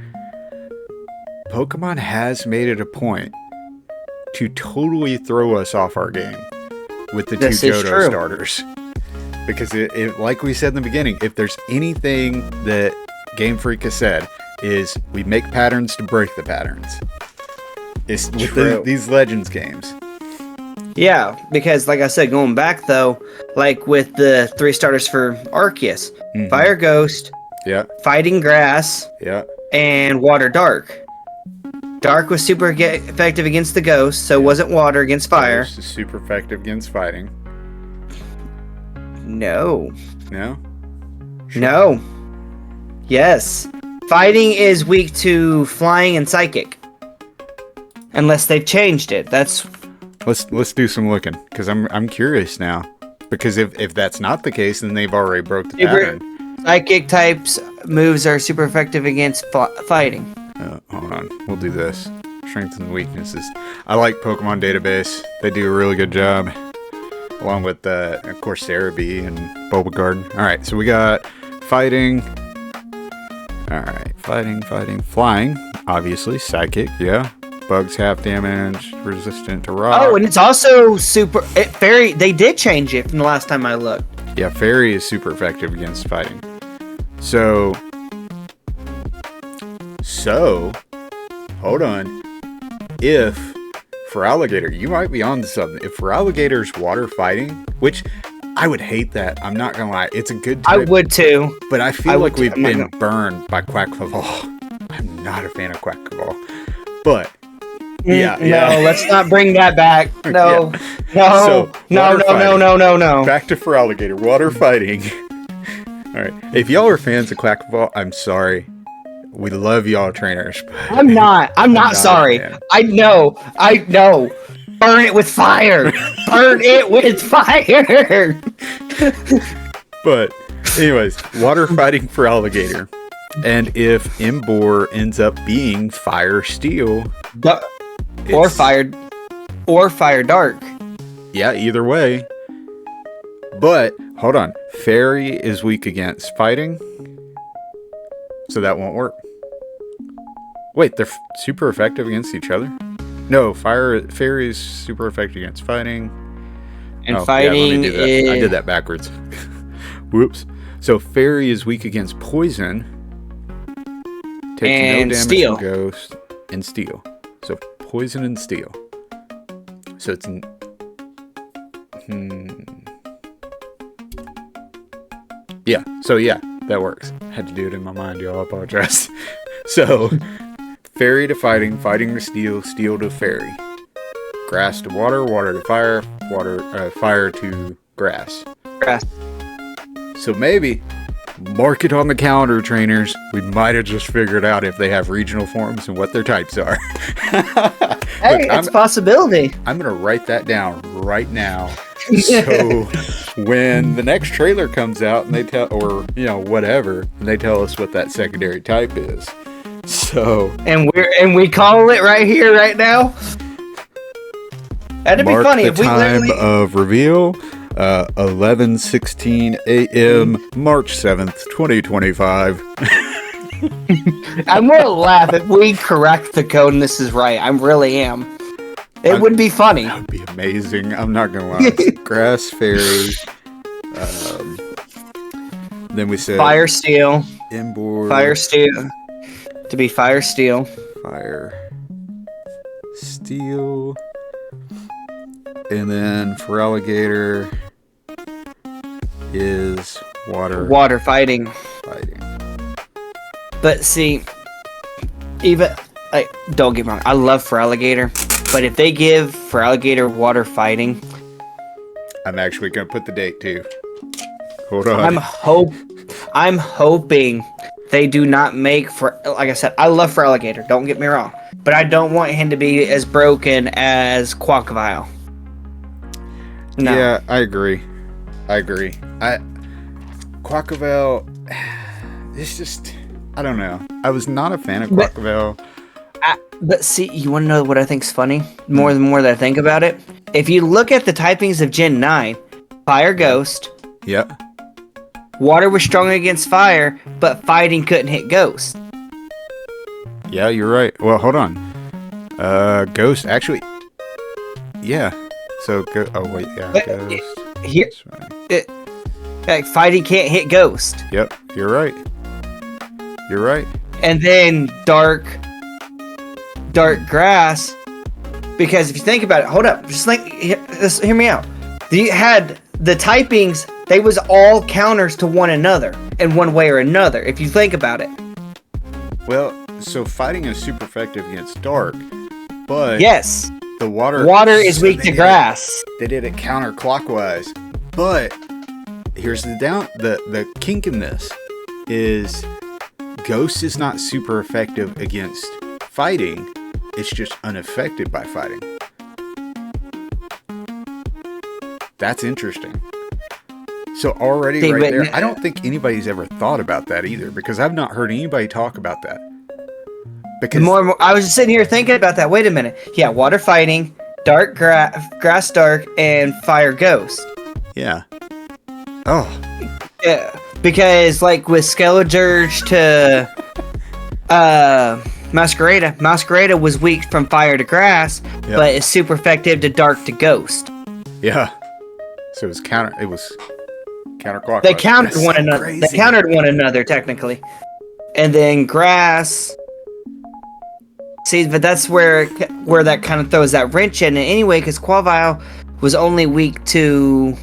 Pokemon has made it a point to totally throw us off our game with the two Johto starters. Because it, like we said in the beginning, if there's anything that Game Freak has said, is we make patterns to break the patterns. It's with these Legends games. Yeah, because like I said, going back though, like with the 3 starters for Arceus, Fire Ghost, Fighting Grass, and Water Dark. Dark was super effective against the Ghost, so it wasn't Water against Fire. Ghost is super effective against Fighting. No. No? Sure. No. Yes. Fighting is weak to Flying and Psychic. Unless they've changed it. That's... Let's do some looking, because I'm curious now. Because if that's not the case, then they've already broke the pattern. Psychic types moves are super effective against fighting. Hold on. We'll do this. Strengths and weaknesses. I like Pokemon Database. They do a really good job. Along with, of course, Cerebi and Bulbagarden. Alright, so we got fighting. Alright, fighting. Flying, obviously. Psychic, yeah. Bugs half damage, resistant to rock. Oh, and it's also fairy. They did change it from the last time I looked. Yeah, fairy is super effective against fighting. So, hold on. If for alligator, you might be on to something. If for alligator's water fighting, which I would hate that. I'm not gonna lie. It's a good type. I would too. But I feel like we've been burned by Quackleval. I'm not a fan of Quackleval. But yeah. No, let's not bring that back. No. So, No. Back to for alligator. Water fighting. Alright. If y'all are fans of Quackleval, I'm sorry. We love y'all trainers. I'm not sorry. I know. Burn it with fire. Burn it with fire. But anyways, water fighting for alligator. And if Embor ends up being fire steel or fire dark. Yeah, either way. But hold on. Fairy is weak against fighting. So that won't work. Wait, they're super effective against each other? No, fairy is super effective against fighting. And fighting is... I did that backwards. Whoops. So fairy is weak against poison. Takes and no damage steel. from ghost. And steel. So poison and steel. So it's... Yeah, so yeah, that works. Had to do it in my mind, y'all. I apologize. So, fairy to fighting, fighting to steel, steel to fairy. Grass to water, water to fire, fire to grass. Grass. So maybe, mark it on the calendar, trainers. We might have just figured out if they have regional forms and what their types are. Hey, it's a possibility. I'm going to write that down right now. So when the next trailer comes out and they tell, or whatever, and they tell us what that secondary type is. So and we call it right here, right now. That'd be funny if we time of reveal, 11:16 a.m. March 7th, 2025. I'm gonna laugh if we correct the code and this is right. I really am. It would be funny. That would be amazing. I'm not gonna lie. Grass fairy. Then we said fire steel. Inboard. Fire steel. To be fire steel. Fire steel. And then for alligator is water. Water fighting. But see, even don't get me wrong. I love for alligator. But if they give for alligator water fighting, I'm actually gonna put the date too. Hold on. I'm hoping they do not make for. Like I said, I love for alligator. Don't get me wrong, but I don't want him to be as broken as Quackleval. No. Yeah, I agree. Quackleval. It's just. I don't know. I was not a fan of Quackleval. But see, you want to know what I think's funny? The more that I think about it. If you look at the typings of Gen 9, Fire Ghost. Yep. Water was strong against fire, but fighting couldn't hit Ghost. Yeah, you're right. Well, hold on. Ghost, actually... Yeah. So, oh, wait, yeah, Ghost. Here, fighting can't hit Ghost. Yep, you're right. And then Dark Grass, because if you think about it, hold up, just hear me out. You had the typings, they was all counters to one another in one way or another, if you think about it. Well, so fighting is super effective against dark, but yes, the water is weak to grass. They did it counterclockwise, but here's the kink in this is Ghost is not super effective against fighting. It's just unaffected by fighting. That's interesting. So already right there, I don't think anybody's ever thought about that either, because I've not heard anybody talk about that. Because I was just sitting here thinking about that. Wait a minute. Yeah, water fighting, dark grass dark, and fire ghost. Yeah. Oh. Yeah, because like with Skeledirge to Masquerada was weak from fire to grass, but it's super effective to dark to ghost. Yeah. So it was counterclockwise. They countered one another. Crazy. They countered one another technically. And then grass. See, but that's where that kind of throws that wrench in it anyway, because Quavile was only weak to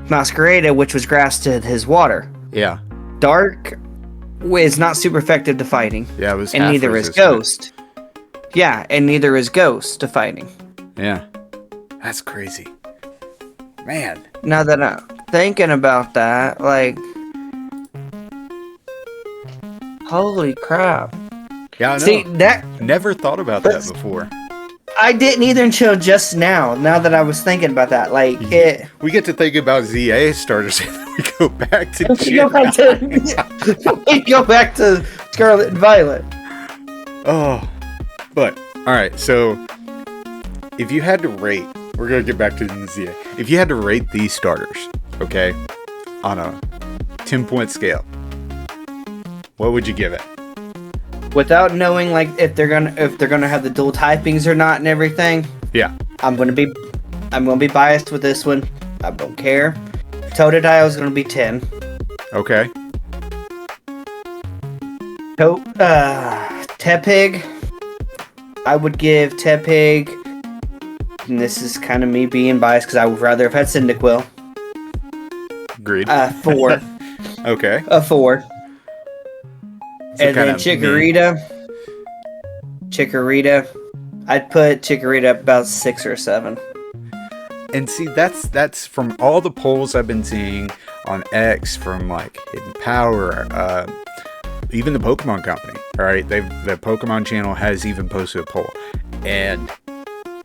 Masquerada, which was grass to his water. Yeah. Dark is not super effective to fighting. Yeah, it was. And neither is Ghost. Yeah, and neither is Ghost to fighting. Yeah. That's crazy. Man. Now that I'm thinking about that, like, holy crap. Yeah, I know. See, never thought about that before. I didn't either until just now. Now that I was thinking about that, like we get to think about ZA starters, and then we go back to we go back to Scarlet and Violet. Oh, but all right. So, if you had to rate, we're gonna get back to the ZA. If you had to rate these starters, okay, on a 10-point scale, what would you give it? Without knowing like if they're gonna have the dual typings or not and everything. Yeah. I'm gonna be biased with this one. I don't care. Totodile is gonna be 10. Okay. Tepig. I would give Tepig, and this is kind of me being biased because I would rather have had Cyndaquil. Agreed. 4. Okay. A 4. So and then Chikorita, I'd put Chikorita about 6 or 7. And see, that's from all the polls I've been seeing on X, from like Hidden Power, even the Pokemon Company. All right, the Pokemon channel has even posted a poll, and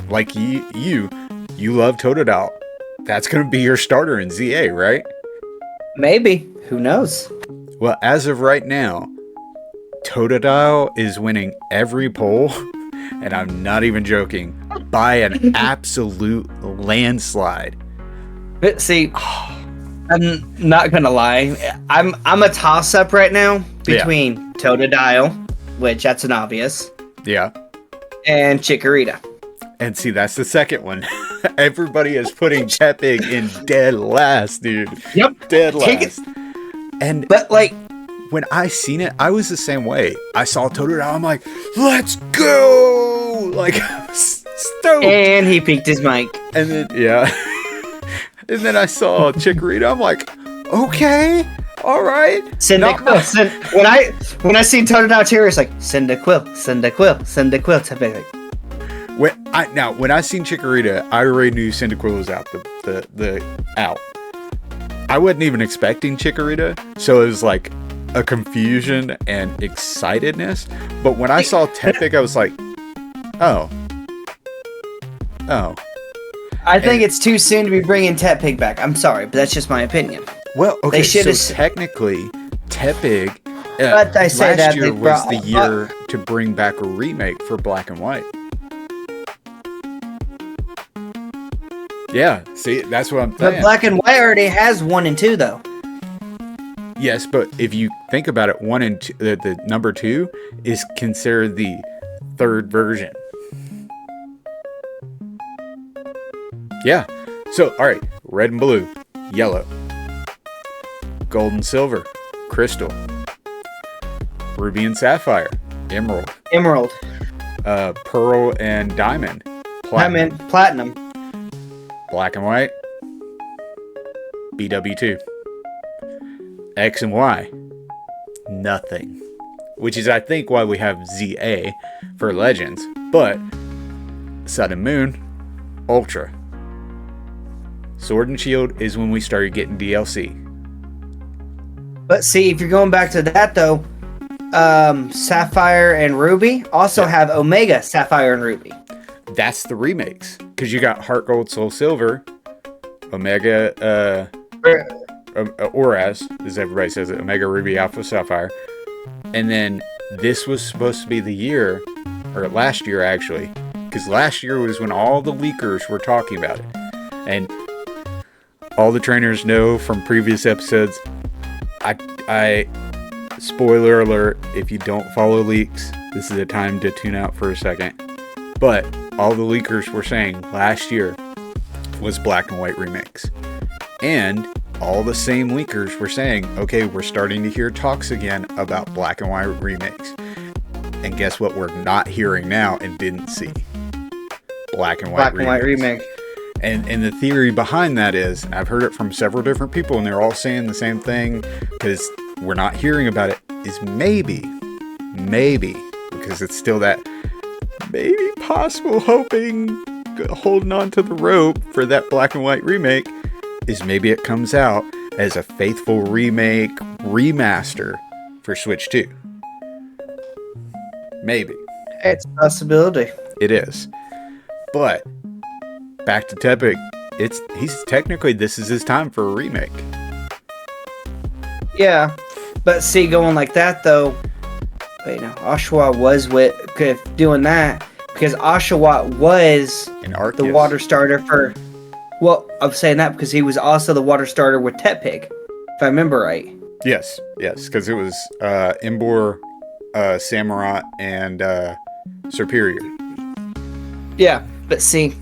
like you love Totodile. That's gonna be your starter in ZA, right? Maybe. Who knows? Well, as of right now, Totodile is winning every poll, and I'm not even joking, by an absolute landslide. But see, I'm not gonna lie, I'm a toss up right now between Totodile, which that's an obvious, and Chikorita. And see, that's the second one. Everybody is putting Tepig in dead last, dude. Yep, dead last. But like, when I seen it, I was the same way. I saw Totodile, I'm like, let's go! Like, I was stoked. And he peaked his mic. And then, and then I saw Chikorita, I'm like, okay, all right. Cyndaquil. When I seen Totodile here, it's like, Cyndaquil. Tepig. When I seen Chikorita, I already knew Cyndaquil was out. The out. I wasn't even expecting Chikorita, so it was like a confusion and excitedness. But when I saw Tepig, I was like, oh. I think it's too soon to be bringing Tepig back. I'm sorry, but that's just my opinion. Well, okay, so technically, Tepig last year was the year to bring back a remake for Black and White. Yeah, see, that's what I'm saying. But Black and White already has 1 and 2, though. Yes, but if you think about it, 1 and 2, the number 2 is considered the third version. Yeah. So, all right, red and blue, yellow, gold and silver, crystal, ruby and sapphire, emerald, pearl and diamond, platinum. Black and white, BW2. X and Y, nothing. Which is, I think, why we have ZA for Legends. But Sun and Moon, Ultra. Sword and Shield is when we started getting DLC. But see, if you're going back to that, though, Sapphire and Ruby also have Omega, Sapphire, and Ruby. That's the remakes. Because you got Heart Gold, Soul Silver, Omega, or as everybody says it, Omega Ruby Alpha Sapphire. And then this was supposed to be the year, or last year actually, because last year was when all the leakers were talking about it. And all the trainers know from previous episodes, I spoiler alert, if you don't follow leaks, this is a time to tune out for a second. But all the leakers were saying last year was black and white remakes. And all the same leakers were saying, okay, we're starting to hear talks again about black and white remakes. And guess what we're not hearing now and didn't see? Black and white remake. And the theory behind that is, I've heard it from several different people, and they're all saying the same thing, because we're not hearing about it, is maybe, because it's still that maybe possible hoping, holding on to the rope for that black and white remake, is maybe it comes out as a faithful remake remaster for Switch 2. Maybe. It's a possibility. It is. But back to Tepic, he's technically, this is his time for a remake. Yeah. But see, going like that though, wait, no, Oshawott was doing that, because Oshawott was the water starter for. Well, I'm saying that because he was also the water starter with Tepig, if I remember right. Yes, because it was Imbor, Samurott, and Superior. Yeah, but see,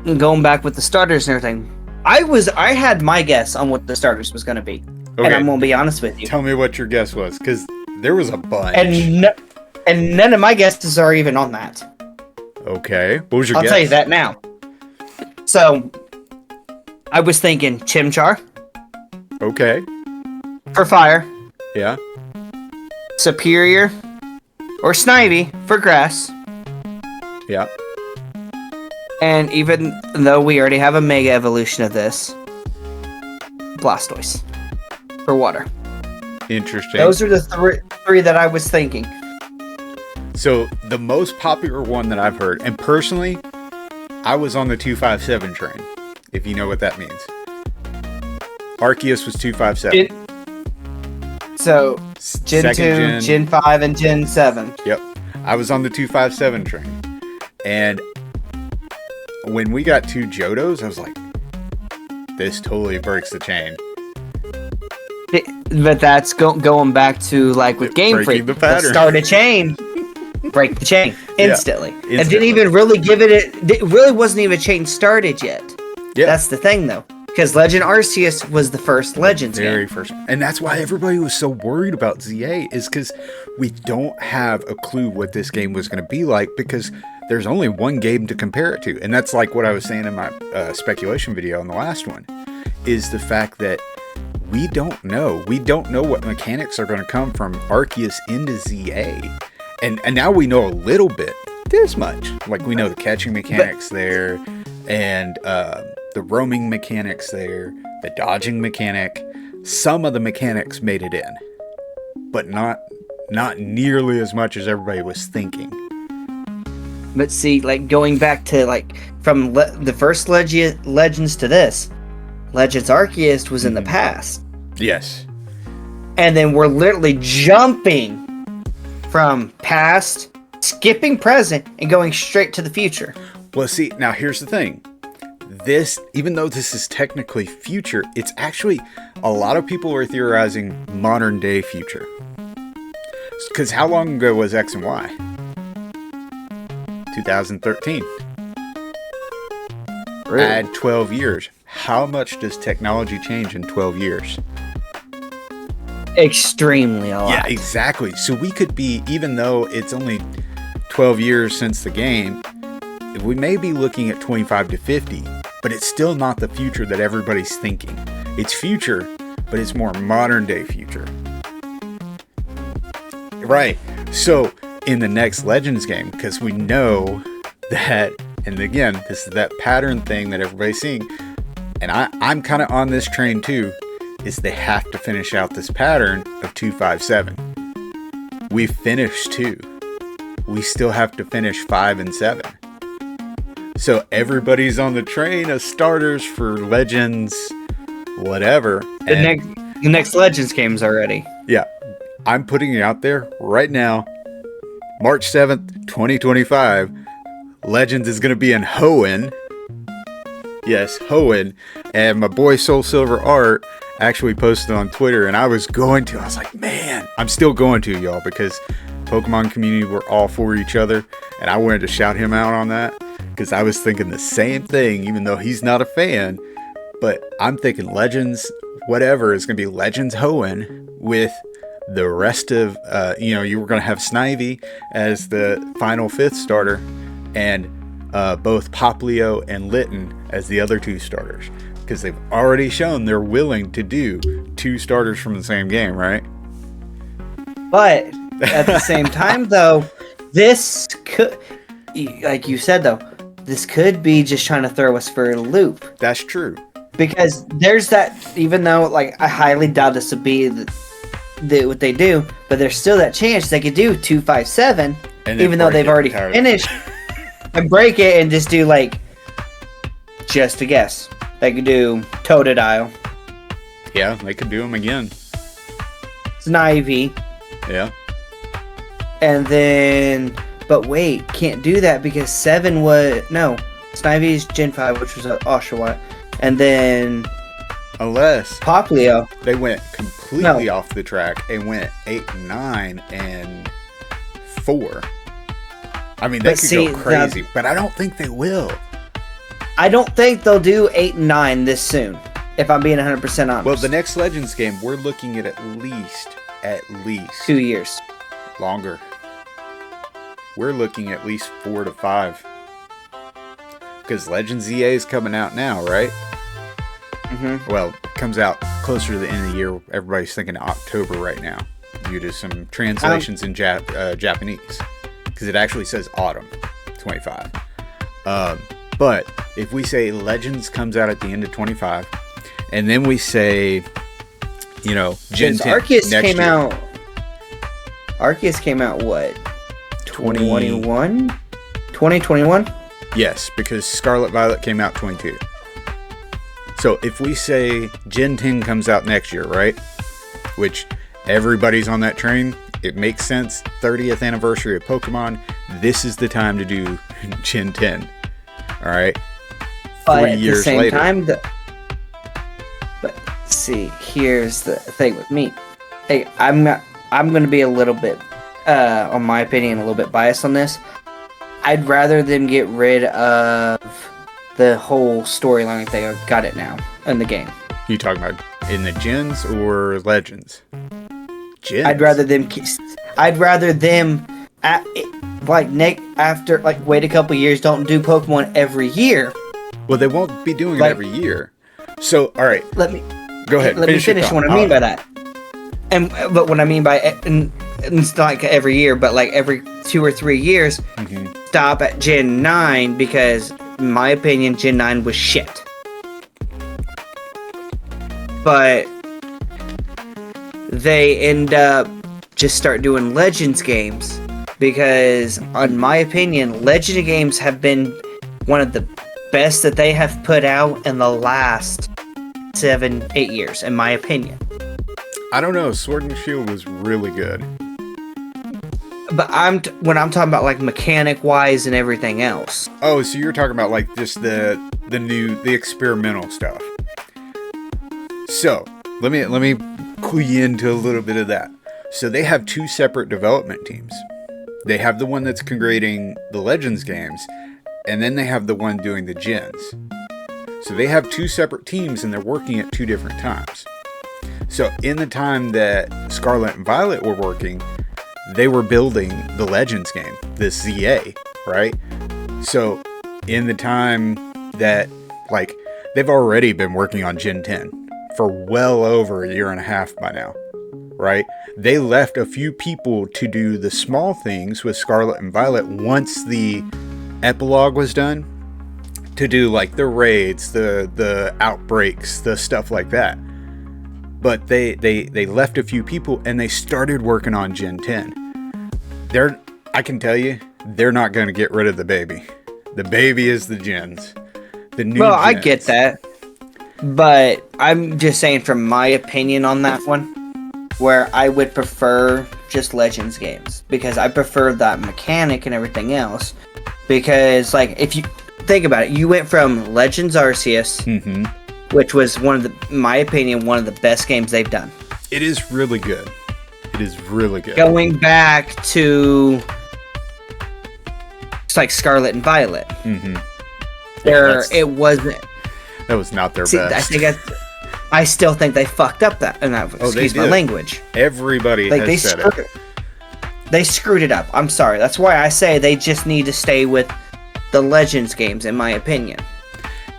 going back with the starters and everything, I had my guess on what the starters was going to be, okay. And I'm going to be honest with you. Tell me what your guess was, because there was a bunch. And none of my guesses are even on that. Okay, what was your guess? I'll tell you that now. So, I was thinking Chimchar. Okay. For fire. Yeah. Superior. Or Snivy for grass. Yeah. And even though we already have a mega evolution of this, Blastoise. For water. Interesting. Those are the three that I was thinking. So, the most popular one that I've heard, and personally, I was on the 257 train, if you know what that means. Arceus was 257. So, Gen 2, Gen 5, and Gen 7. Yep. I was on the 257 train. And when we got 2 Johtos, I was like, this totally breaks the chain. But that's going back to, like, with Game Freak. Let's start a chain. Break the chain instantly. Yeah, and didn't even really it really wasn't even a chain started yet. Yeah. That's the thing though. Because Legend Arceus was the first Legends game. Very first. And that's why everybody was so worried about ZA, is because we don't have a clue what this game was going to be like, because there's only one game to compare it to. And that's like what I was saying in my speculation video on the last one, is the fact that we don't know. We don't know what mechanics are going to come from Arceus into ZA. And now we know a little bit, this much. Like, we know the catching mechanics there, and the roaming mechanics there, the dodging mechanic. Some of the mechanics made it in, but not nearly as much as everybody was thinking. But see, like, going back to, like, from the first Legends to this, Legends Arceus was in the past. Yes. And then we're literally jumping from past, skipping present, and going straight to the future. Well, see, now here's the thing. This, even though this is technically future, it's actually, a lot of people are theorizing modern day future. Because how long ago was X and Y? 2013. Really? Add 12 years. How much does technology change in 12 years? Extremely a lot. Yeah, exactly. So we could be, even though it's only 12 years since the game, we may be looking at 25 to 50, but it's still not the future that everybody's thinking. It's future, but it's more modern day future. Right. So in the next Legends game, because we know that, and again, this is that pattern thing that everybody's seeing, and I'm kind of on this train too, is they have to finish out this pattern of 257. We've finished 2. We still have to finish 5 and 7. So everybody's on the train of starters for Legends, whatever. The next Legends game's already. Yeah. I'm putting it out there right now. March 7th, 2025. Legends is going to be in Hoenn. Yes, Hoenn. And my boy Soul Silver Art actually posted on Twitter, and I was like, man, I'm still going to, y'all, because Pokemon community, we're all for each other. And I wanted to shout him out on that because I was thinking the same thing, even though he's not a fan. But I'm thinking Legends, whatever, is going to be Legends Hoenn with the rest of, you were going to have Snivy as the final 5th starter, and both Poplio and Litten as the other 2 starters. Because they've already shown they're willing to do 2 starters from the same game, right? But at the same time, though, this could, like you said, though, this could be just trying to throw us for a loop. That's true. Because there's that, even though, like, I highly doubt this would be what they do, but there's still that chance they could do 257, even though they've already finished, and break it and just do, like, just a guess. They could do Totodile. Yeah, they could do them again. Snivy. Yeah. And then, but wait, can't do that because 7 was, no, Snivy's Gen 5, which was Oshawott. And then, unless Poplio, they went completely off the track and went 8, 9, and 4. I mean, they could go crazy, but I don't think they will. I don't think they'll do 8 and 9 this soon, if I'm being 100% honest. Well, the next Legends game, we're looking at least 2 years. Longer. We're looking at least 4 to 5. Because Legends EA is coming out now, right? Mm-hmm. Well, it comes out closer to the end of the year. Everybody's thinking October right now, due to some translations in Japanese. Because it actually says autumn 25. But if we say Legends comes out at the end of 25, and then we say, Gen 10 Arceus next came year. out. Arceus came out what? 2021? 2021? Yes, because Scarlet Violet came out 22. So if we say Gen 10 comes out next year, right? Which everybody's on that train. It makes sense. 30th anniversary of Pokemon. This is the time to do Gen 10. All right. But 3 years later. But see, here's the thing with me. Hey, I'm going to be a little bit, on my opinion, a little bit biased on this. I'd rather them get rid of the whole storyline if they got it now in the game. You talking about in the Gens or Legends? Gens. I'd rather them wait a couple years, don't do Pokemon every year. Well, they won't be doing it every year. So, all right. Go ahead. Let me finish what I mean by that. But what I mean by it's not like every year, but like every 2 or 3 years, stop at Gen 9 because, in my opinion, Gen 9 was shit. But they end up just start doing Legends games because, in my opinion, Legend games have been one of the best that they have put out in the last 7-8 years, in my opinion. I don't know. Sword and Shield was really good. But when I'm talking about like mechanic wise and everything else. Oh, so you're talking about like just the experimental stuff. So let me clue you into a little bit of that. So they have 2 separate development teams. They have the one that's creating the Legends games, and then they have the one doing the Gens. So they have 2 separate teams, and they're working at 2 different times. So in the time that Scarlet and Violet were working, they were building the Legends game, the ZA, right? So in the time that, like, they've already been working on Gen 10 for well over a year and a half by now, right? They left a few people to do the small things with Scarlet and Violet once the epilogue was done, to do like the raids, the outbreaks, the stuff like that. But they left a few people and they started working on Gen 10. I can tell you, they're not going to get rid of the baby. The baby is the gens. The new Well, gens. I get that. But I'm just saying from my opinion on that one, where I would prefer just Legends games. Because I prefer that mechanic and everything else. Because, like, if you think about it, you went from Legends Arceus, which was in my opinion, one of the best games they've done. It is really good. It is really good. Going back to it's like Scarlet and Violet. It wasn't. That was not their best. I still think they fucked up that. And excuse my language. Everybody has said it. They screwed it up. I'm sorry. That's why I say they just need to stay with the Legends games, in my opinion.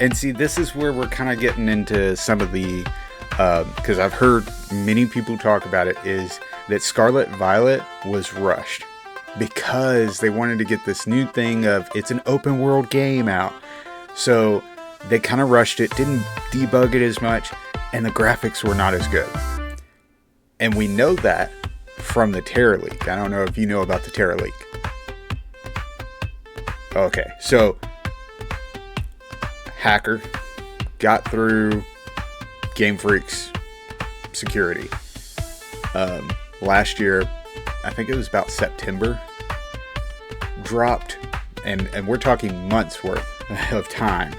And see, this is where we're kind of getting into some of the, because I've heard many people talk about it, is that Scarlet Violet was rushed because they wanted to get this new thing of it's an open world game out. So they kind of rushed it, didn't debug it as much, and the graphics were not as good. And we know that from the Terra leak. I don't know if you know about the Terra leak. Okay, so hacker got through Game Freak's security. Last year, I think it was about September, dropped, and we're talking months worth of time,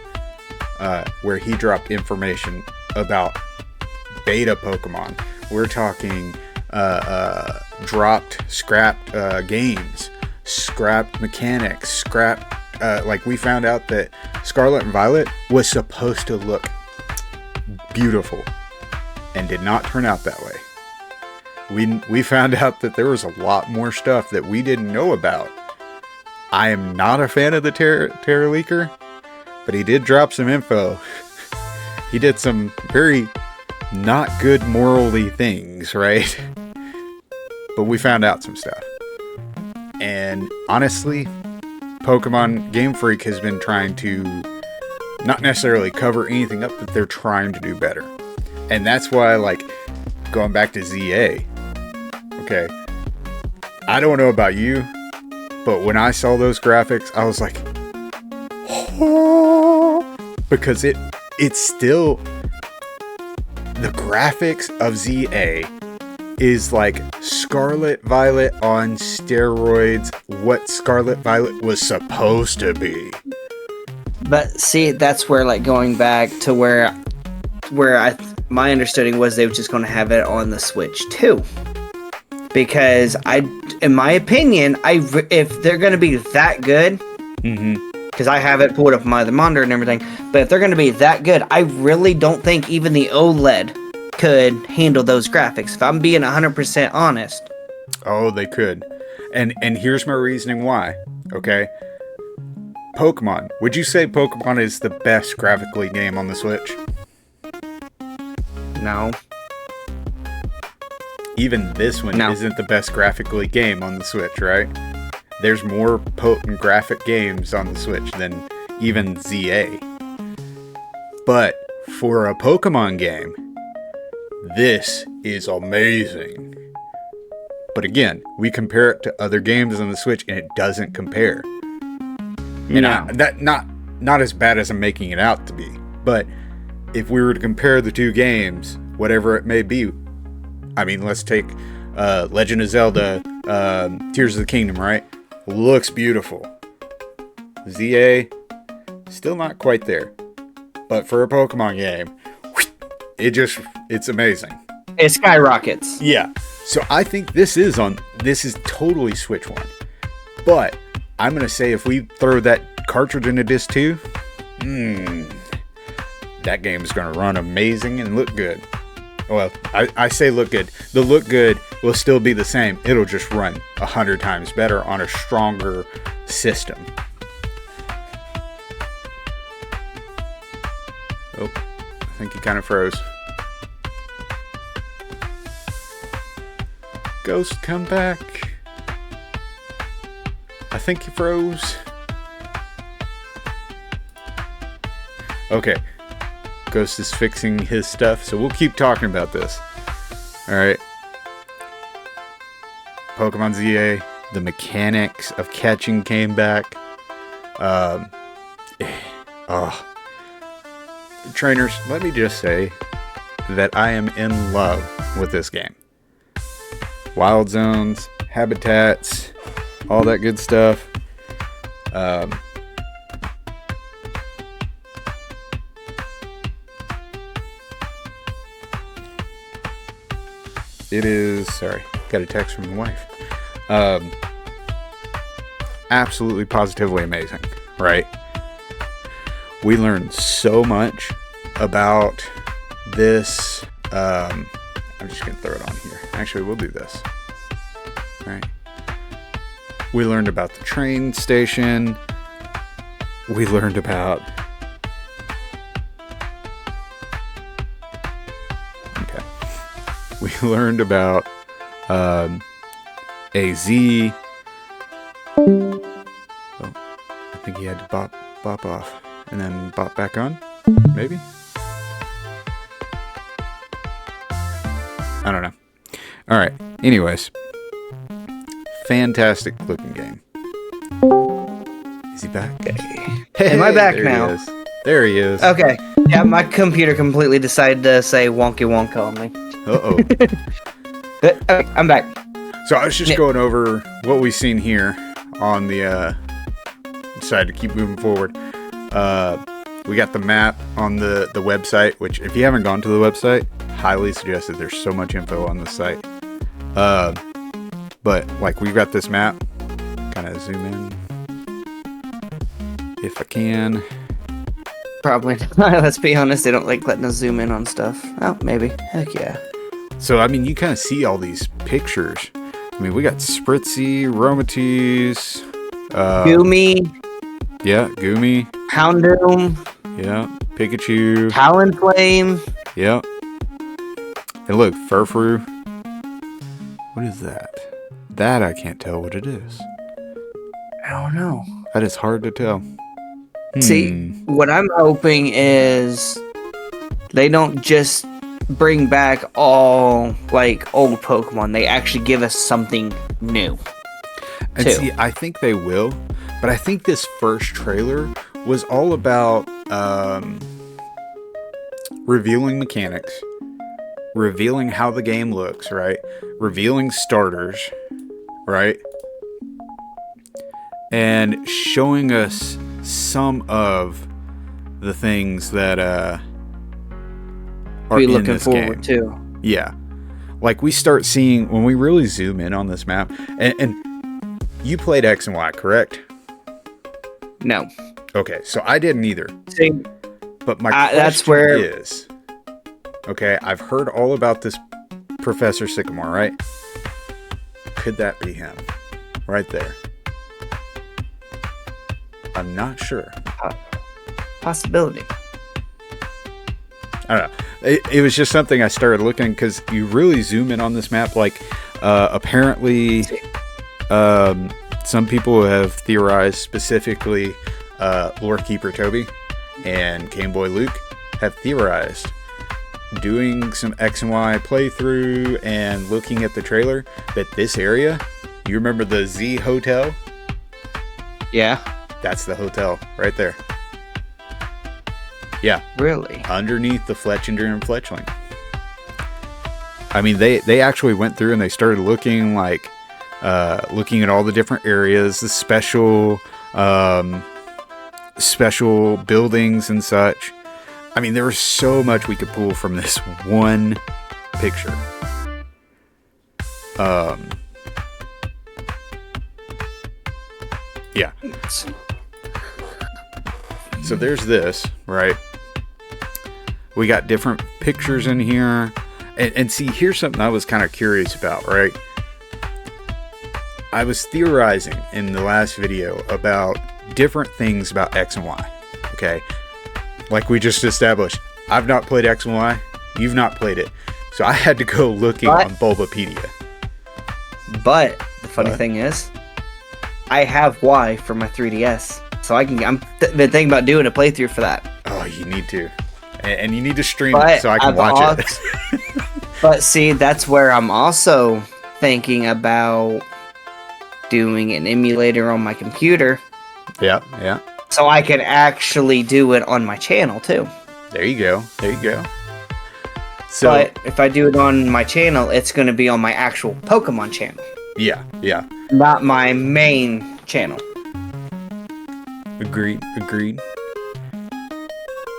where he dropped information about beta Pokemon. We're talking scrapped games, scrapped mechanics, scrapped, like we found out that Scarlet and Violet was supposed to look beautiful and did not turn out that way. We found out that there was a lot more stuff that we didn't know about. I am not a fan of the Terra leaker, but he did drop some info. He did some very not good morally things, right? But we found out some stuff. And honestly, Pokemon Game Freak has been trying to not necessarily cover anything up, but they're trying to do better. And that's why, like, going back to ZA, okay, I don't know about you, but when I saw those graphics, I was like, oh, because it's still, the graphics of ZA is like Scarlet Violet on steroids, what Scarlet Violet was supposed to be. But see, that's where, like, going back to where my understanding was they were just going to have it on the Switch too. Because in my opinion, if they're going to be that good, because I have it pulled up on the monitor and everything, but if they're going to be that good, I really don't think even the OLED could handle those graphics. If I'm being 100% honest. Oh, they could. And here's my reasoning why. Okay. Pokemon. Would you say Pokemon is the best graphically game on the Switch? No. Even this one isn't the best graphically game on the Switch, right? There's more potent graphic games on the Switch than even ZA. But for a Pokemon game, this is amazing. But again, we compare it to other games on the Switch and it doesn't compare. And not as bad as I'm making it out to be. But if we were to compare the two games, whatever it may be, I mean, let's take Legend of Zelda, Tears of the Kingdom, right? Looks beautiful. ZA, still not quite there. But for a Pokemon game, it's amazing. It skyrockets. Yeah. So I think this is totally Switch one. But I'm going to say if we throw that cartridge into disc 2, that game is going to run amazing and look good. Well, I say look good. The look good will still be the same. It'll just run 100 times better on a stronger system. Oh, I think he kind of froze. Ghost, come back. I think he froze. Okay. Ghost is fixing his stuff, so we'll keep talking about this. Alright. Pokemon ZA, the mechanics of catching came back. Oh. Trainers, let me just say that I am in love with this game. Wild zones, habitats, all that good stuff. It is, sorry, got a text from the wife. Absolutely positively amazing, right? We learned so much about this. I'm just gonna throw it on here. Actually, we'll do this. Right. We learned about the train station. We learned about. Okay. We learned about AZ. Oh, I think he had to bop off and then bop back on. Maybe. I don't know. All right. Anyways, fantastic looking game. Is he back? Hey, am I back now? He is. There he is. Okay. Yeah, my computer completely decided to say wonky wonka on me. Okay, I'm back. So I was just going over what we've seen here on the decided to keep moving forward. We got the map on the website, which if you haven't gone to the website, highly suggested. There's so much info on the site. But like we've got this map. Kind of zoom in if I can. Probably not. Let's be honest, they don't like letting us zoom in on stuff. Oh, maybe. Heck yeah. So I mean, you kind of see all these pictures. I mean, we got Spritzy, Romatees, Goomy. Yeah, Goomy. Houndoom. Yeah, Pikachu. Talonflame. Yep. And look, Furfrou. What is that? That I can't tell what it is. I don't know. That is hard to tell. See, what I'm hoping is they don't just bring back all like old Pokemon. They actually give us something new. And see, I think they will, but I think this first trailer was all about revealing mechanics, revealing how the game looks, right? Revealing starters, right? And showing us some of the things that are be in looking this forward game. to. Yeah. Like we start seeing when we really zoom in on this map, and you played X and Y, correct? No. Okay, so I didn't either. See, but my question that's where is, okay, I've heard all about this Professor Sycamore, right? Could that be him? Right there. I'm not sure. Possibility. I don't know. It was just something I started looking because you really zoom in on this map. Like, apparently, some people have theorized, specifically Lore Keeper Toby and Game Boy Luke have theorized, doing some X and Y playthrough and looking at the trailer, that this area, you remember the Z Hotel? Yeah. That's the hotel right there. Yeah. Really? Underneath the Fletchinder and Fletchling. I mean, they actually went through and they started looking like, looking at all the different areas, the special buildings and such. I mean, there was so much we could pull from this one picture. Yeah. So there's this, right? We got different pictures in here. And see, here's something I was kind of curious about, right? I was theorizing in the last video about different things about X and Y. Okay? Like we just established, I've not played X and Y. You've not played it. So I had to go looking on Bulbapedia. But the funny thing is, I have Y for my 3DS. So I'm been thinking about doing a playthrough for that. Oh, you need to. And you need to stream it so I can watch it. But see, that's where I'm also thinking about doing an emulator on my computer. Yeah, yeah. So I can actually do it on my channel too. There you go. So, but if I do it on my channel, it's going to be on my actual Pokemon channel. Yeah. Not my main channel. Agreed.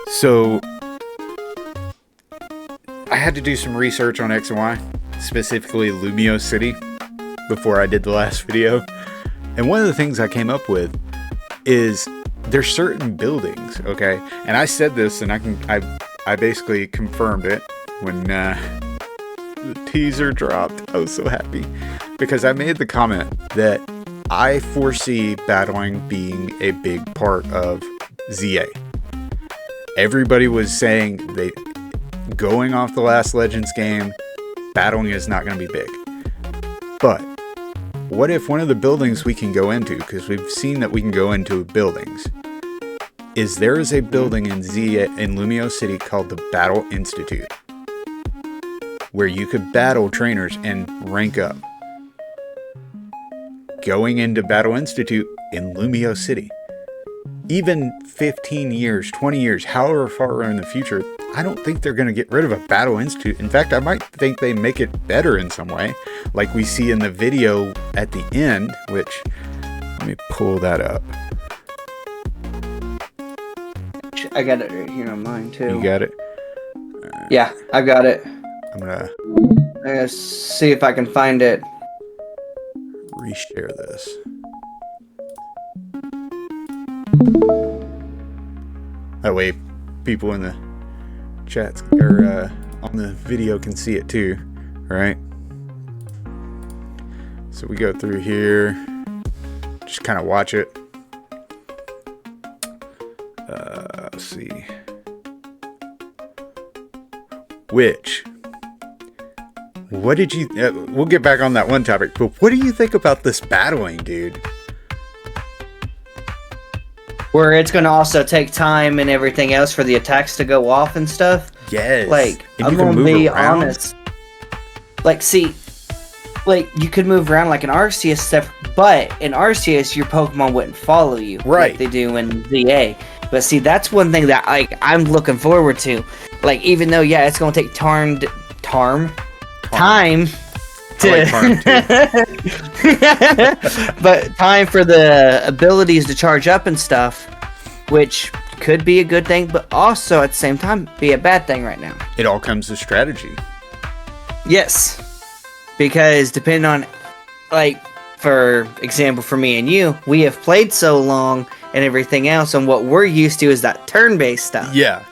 So, I had to do some research on X and Y, specifically Lumio City, before I did the last video. And one of the things I came up with is there's certain buildings, okay? And I said this, and I basically confirmed it when the teaser dropped. I was so happy because I made the comment that I foresee battling being a big part of ZA. Everybody was saying going off the last Legends game, battling is not going to be big. But what if one of the buildings we can go into, because we've seen that we can go into buildings, is there is a building in Lumio City called the Battle Institute, where you could battle trainers and rank up. Going into Battle Institute in Lumio City. Even 15 years, 20 years, however far in the future, I don't think they're going to get rid of a Battle Institute. In fact, I might think they make it better in some way, like we see in the video at the end, which, let me pull that up. I got it right here on mine, too. You got it? Yeah, I got it. I'm gonna see if I can find it. Reshare this. That way, people in the chats or on the video can see it too, right? So we go through here, just kind of watch it. Let's see. What did you... we'll get back on that one topic, but what do you think about this battling, dude? Where it's going to also take time and everything else for the attacks to go off and stuff? Yes. Like, and I'm going to be honest. Like, see, like, you could move around like an Arceus stuff, but in Arceus, your Pokemon wouldn't follow you. Right. Like they do in ZA. But see, that's one thing that, like, I'm looking forward to. Like, even though, yeah, it's going to take time to... but time for the abilities to charge up and stuff, which could be a good thing, but also at the same time be a bad thing right now. It all comes to strategy. Yes, because depending on, like, for example, for me and you, we have played so long and everything else, and what we're used to is that turn-based stuff. Yeah.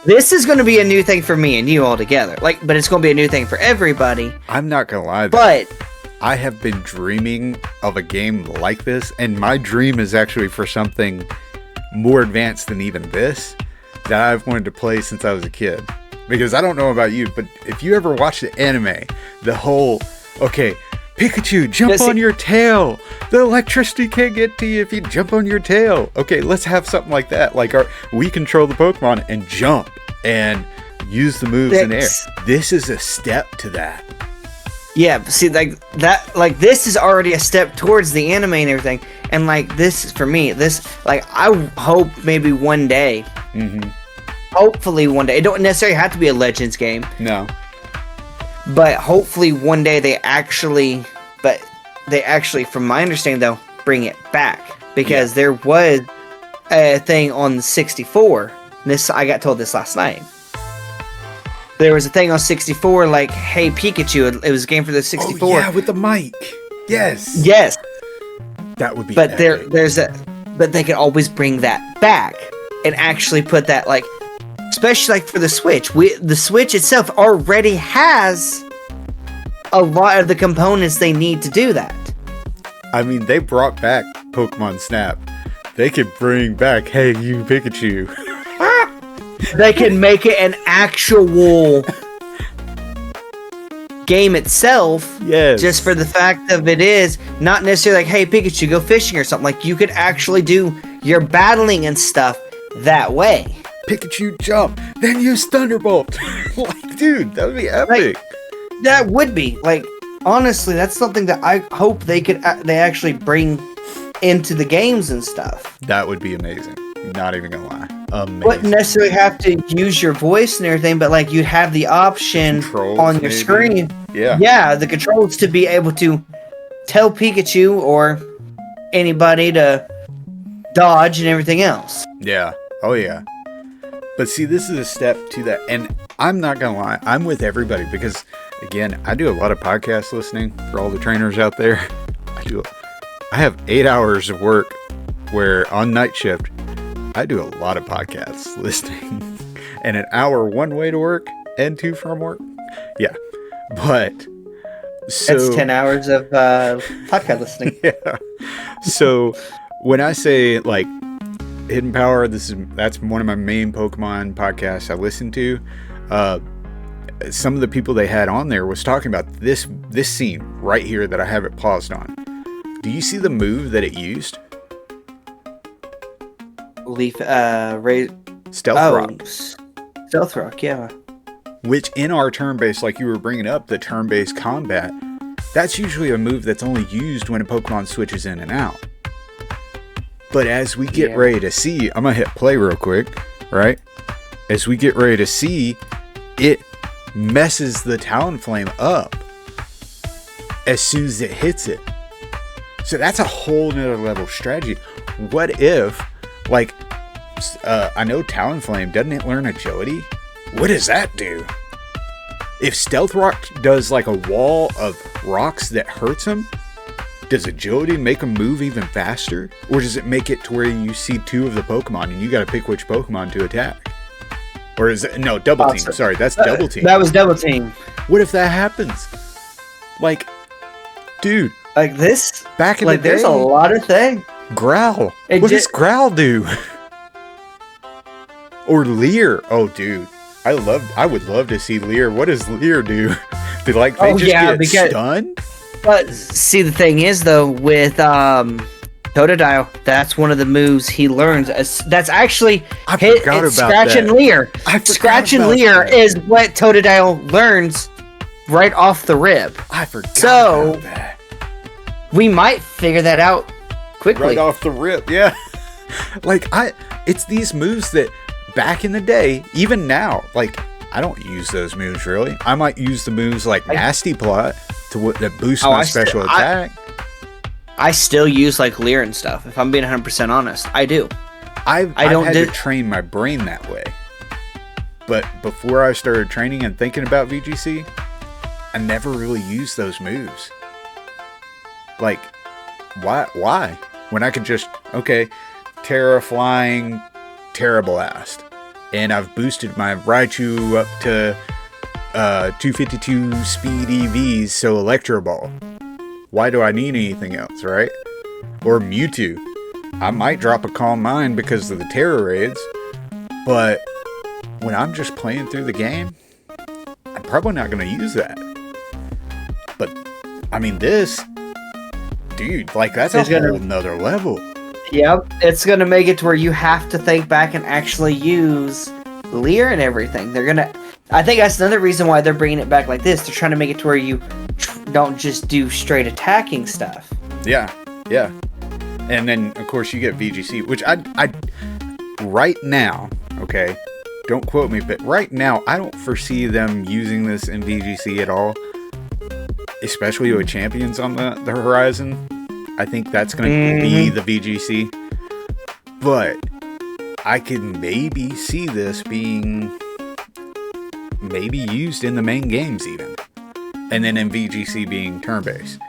This is going to be a new thing for me and you altogether. Like, but it's going to be a new thing for everybody. I'm not going to lie, but I have been dreaming of a game like this, and my dream is actually for something more advanced than even this that I've wanted to play since I was a kid. Because I don't know about you, but if you ever watch the anime, the whole, okay, Pikachu, jump on your tail. The electricity can't get to you if you jump on your tail. Okay, let's have something like that. Like we control the Pokemon and jump and use the moves in air. This is a step to that. Yeah, see, like that, like this is already a step towards the anime and everything. And like this, for me, this, like, I hope maybe one day, hopefully one day, it don't necessarily have to be a Legends game. No. But hopefully one day they actually, from my understanding though, bring it back. Because there was a thing on the 64. I got told this last night. There was a thing on 64 like, hey Pikachu, it was a game for the 64. Oh, yeah, with the mic. Yes. Yes. That would be But epic. but they could always bring that back and actually put that, like, especially like for the Switch. The Switch itself already has a lot of the components they need to do that. I mean, they brought back Pokemon Snap. They could bring back, hey, you Pikachu. They can make it an actual game itself. Yes. Just for the fact of it is not necessarily like, hey Pikachu, go fishing or something. Like, you could actually do your battling and stuff that way. Pikachu jump, then use Thunderbolt. Like, dude, that would be epic. Like, that would be, like, honestly, that's something that I hope they actually bring into the games and stuff. That would be amazing. Not even gonna lie. Amazing. Wouldn't necessarily have to use your voice and everything, but like you'd have the option Controls, on your maybe. screen. Yeah. Yeah, the controls to be able to tell Pikachu or anybody to dodge and everything else. Yeah. Oh yeah. But see, this is a step to that, and I'm not gonna lie, I'm with everybody because, again, I do a lot of podcast listening for all the trainers out there. I have 8 hours of work where on night shift, I do a lot of podcasts listening, and an hour one way to work and 2 from work. Yeah, but so that's 10 hours of podcast listening. Yeah. So when I say like Hidden Power, that's one of my main Pokemon podcasts I listen to. Some of the people they had on there was talking about this scene right here that I have it paused on. Do you see the move that it used? Stealth Rock. Stealth Rock, yeah. Which in our turn-based, like you were bringing up, the turn-based combat, that's usually a move that's only used when a Pokemon switches in and out. But as we get ready to see, I'm going to hit play real quick, right? As we get ready to see, it messes the Talonflame up as soon as it hits it. So that's a whole nother level strategy. What if, like, I know Talonflame, doesn't it learn agility? What does that do? If Stealth Rock does like a wall of rocks that hurts him, does agility make him move even faster? Or does it make it to where you see 2 of the Pokemon and you gotta pick which Pokemon to attack? Or is it, no, double team. Sorry, that's double team. That was double team. What if that happens? Like, dude. Like this? Back in the day. There's a lot of things. Growl. What does Growl do? Or Leer. Oh, dude. I would love to see Leer. What does Leer do? Did they get stunned? But see, the thing is though, with Totodile, that's one of the moves he learns. That's actually Scratch and Leer. Scratch and Leer is what Totodile learns right off the rip. I forgot about that. We might figure that out quickly. Right off the rip, yeah. Like it's these moves that back in the day, even now, like I don't use those moves really. I might use the moves like Nasty Plot that boost my special attack. I still use like Leer and stuff. If I'm being 100% honest, I do. I've had to train my brain that way. But before I started training and thinking about VGC, I never really used those moves. Like, why? When I could just, Terra Flying, Terra Blast. And I've boosted my Raichu up to 252 speed EVs, so Electro Ball. Why do I need anything else, right? Or Mewtwo. I might drop a Calm Mind because of the Terra Raids, but when I'm just playing through the game, I'm probably not going to use that. But, I mean, this, dude, like, that's a whole nother level. Yep, it's going to make it to where you have to think back and actually use Leer and everything. I think that's another reason why they're bringing it back like this. They're trying to make it to where you don't just do straight attacking stuff. Yeah. And then, of course, you get VGC, which I right now, don't quote me, but right now, I don't foresee them using this in VGC at all, especially with champions on the horizon. I think that's going to be the VGC. But I could maybe see this being maybe used in the main games even. And then in VGC being turn-based.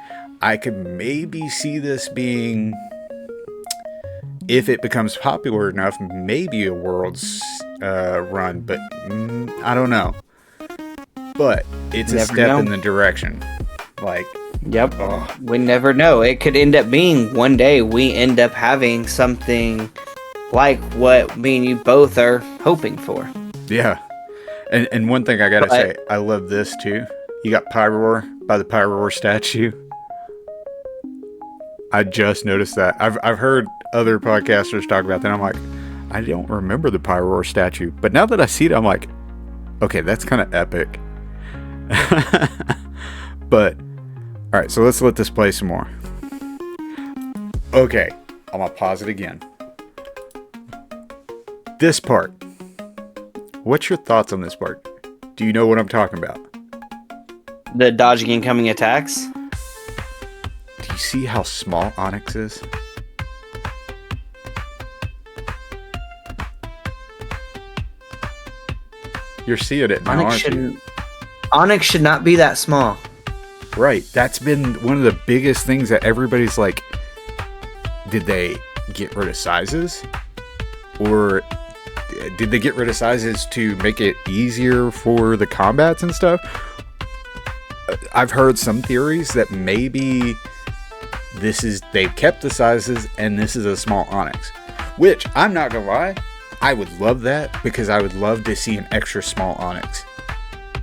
I could maybe see this being, if it becomes popular enough, maybe a Worlds run. But I don't know. But it's a step in the direction. Like, yep. We never know. It could end up being one day we end up having something like what me and you both are hoping for. Yeah. And one thing I gotta say, I love this too. You got Pyroar by the Pyroar statue. I just noticed that. I've heard other podcasters talk about that. I'm like, I don't remember the Pyroar statue. But now that I see it, I'm like, okay, that's kind of epic. But, alright, so let's let this play some more. Okay, I'm going to pause it again. This part. What's your thoughts on this part? Do you know what I'm talking about? The dodging incoming attacks? Do you see how small Onyx is? You're seeing it now, aren't you? Onyx should not be that small. Right. That's been one of the biggest things that everybody's like, did they get rid of sizes? Or did they get rid of sizes to make it easier for the combats and stuff? I've heard some theories that maybe they kept the sizes and this is a small Onyx. Which, I'm not gonna lie, I would love that because I would love to see an extra small Onyx.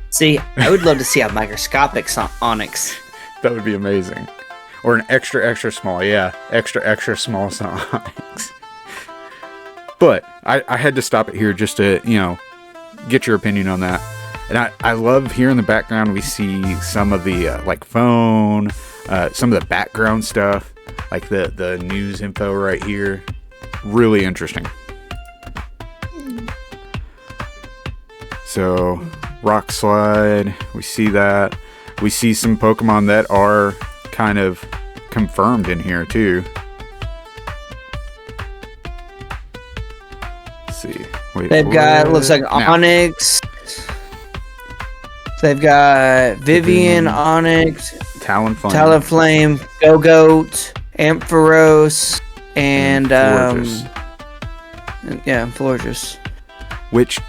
See, I would love to see a microscopic Onyx. That would be amazing. Or an extra small, yeah. Extra small Onyx. But I had to stop it here just to, get your opinion on that. And I love here in the background we see some of the like phone, some of the background stuff, like the news info right here. Really interesting. So, rock slide, we see that. We see some Pokemon that are kind of confirmed in here too. Let's see. They've got, looks like Onyx. They've got Vivian, Onyx, Talonflame, Go-Goat, Ampharos, and Florges. Which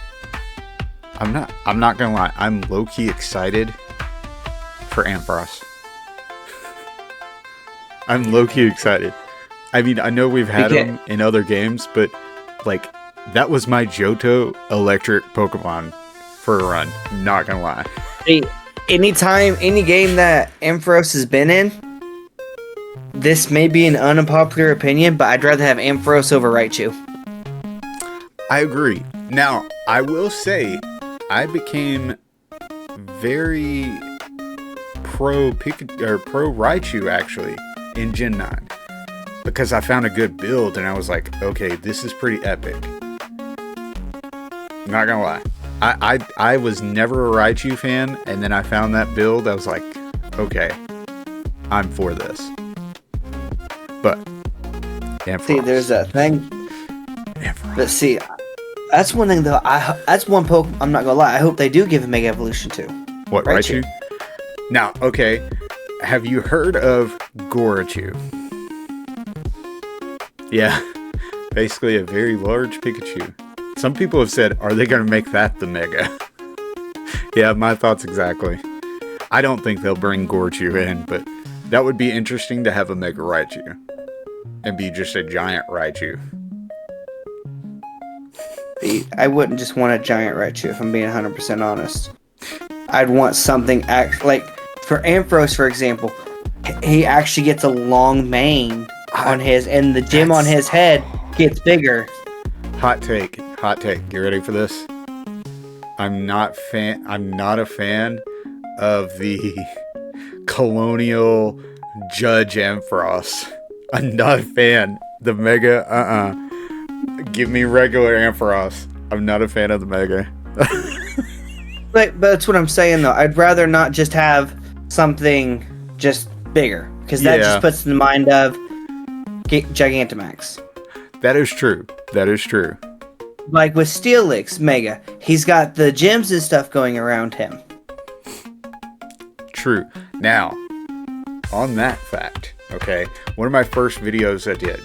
I'm not gonna lie, I'm low-key excited for Ampharos. I'm low-key excited. I mean, I know we've had him in other games, but like that was my Johto electric Pokemon for a run. Not gonna lie. Hey, any game that Ampharos has been in, this may be an unpopular opinion, but I'd rather have Ampharos over Raichu. I agree. Now, I will say, I became very pro Raichu actually in Gen 9 because I found a good build and I was like, okay, this is pretty epic. Not gonna lie, I was never a Raichu fan, and then I found that build. I was like, okay, I'm for this. But Ampharos. See, there's that thing. Ampharos. But see, that's one thing though. That's one Pokemon. I'm not gonna lie. I hope they do give a Mega Evolution to. What, Raichu? Now, okay, have you heard of Gorachu? Yeah, basically a very large Pikachu. Some people have said, are they going to make that the Mega? Yeah, my thoughts exactly. I don't think they'll bring Gorachu in, but that would be interesting to have a Mega Raichu. And be just a giant Raichu. I wouldn't just want a giant Raichu if I'm being 100% honest. I'd want something like for Ampharos, for example, he actually gets a long mane on his, and the gem on his head gets bigger. Hot take. You ready for this? I'm not a fan of the Colonial Judge Ampharos. I'm not a fan. The Mega, give me regular Ampharos. I'm not a fan of the Mega. But that's what I'm saying though. I'd rather not just have something just bigger, because that just puts in the mind of Gigantamax. That is true. Like with Steelix Mega, he's got the gems and stuff going around him. True. Now, on that fact, okay, one of my first videos I did,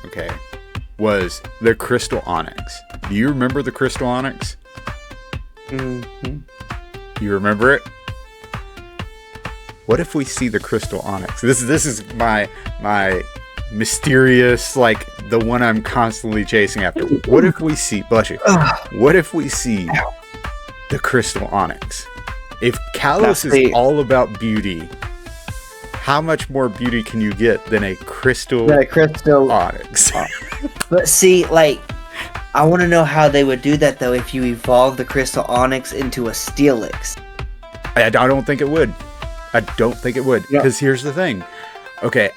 okay, was the Crystal Onyx. Do you remember the Crystal Onyx? Mm-hmm. You remember it? What if we see the Crystal Onyx? This is my mysterious, like, the one I'm constantly chasing after. What if we see, bless you, what if we see the Crystal Onyx? If Kalos is all about beauty, how much more beauty can you get than a Crystal Onyx? But see, like, I want to know how they would do that, though, if you evolve the Crystal Onyx into a Steelix. I don't think it would. Because here's the thing. Okay,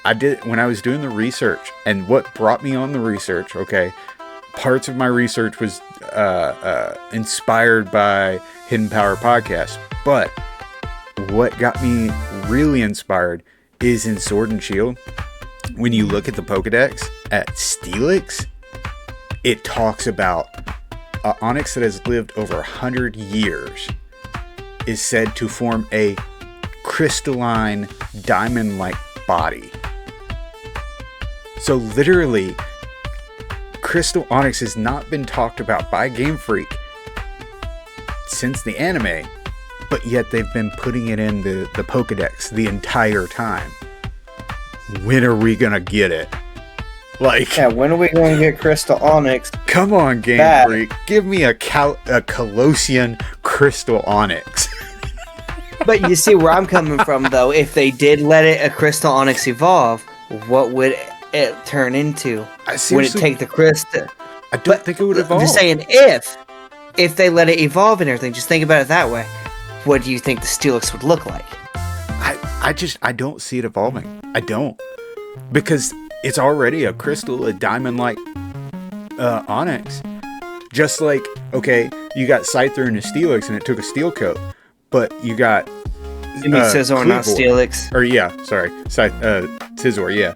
when I was doing the research, and what brought me on the research, okay, parts of my research was inspired by Hidden Power Podcast, but what got me really inspired is in Sword and Shield. When you look at the Pokedex at Steelix, it talks about Onyx that has lived over 100 years is said to form a crystalline diamond-like body. So literally, Crystal Onyx has not been talked about by Game Freak since the anime, but yet they've been putting it in the Pokedex the entire time. When are we gonna get it? Like, yeah, when are we going to get Crystal Onyx? Come on, Game Freak, give me a Colossian Crystal Onyx. But you see where I'm coming from, though. If they did let a Crystal Onyx evolve, what would it turn into? Would it take the crystal? I don't think it would evolve. I'm just saying, if they let it evolve and everything, just think about it that way. What do you think the Steelix would look like? I don't see it evolving. I don't. Because it's already a crystal, a diamond-like Onyx. Just like, okay, you got Scyther and a Steelix and it took a steel coat. But you got... You mean Scizor, not Steelix? Or yeah, sorry. Scizor, yeah.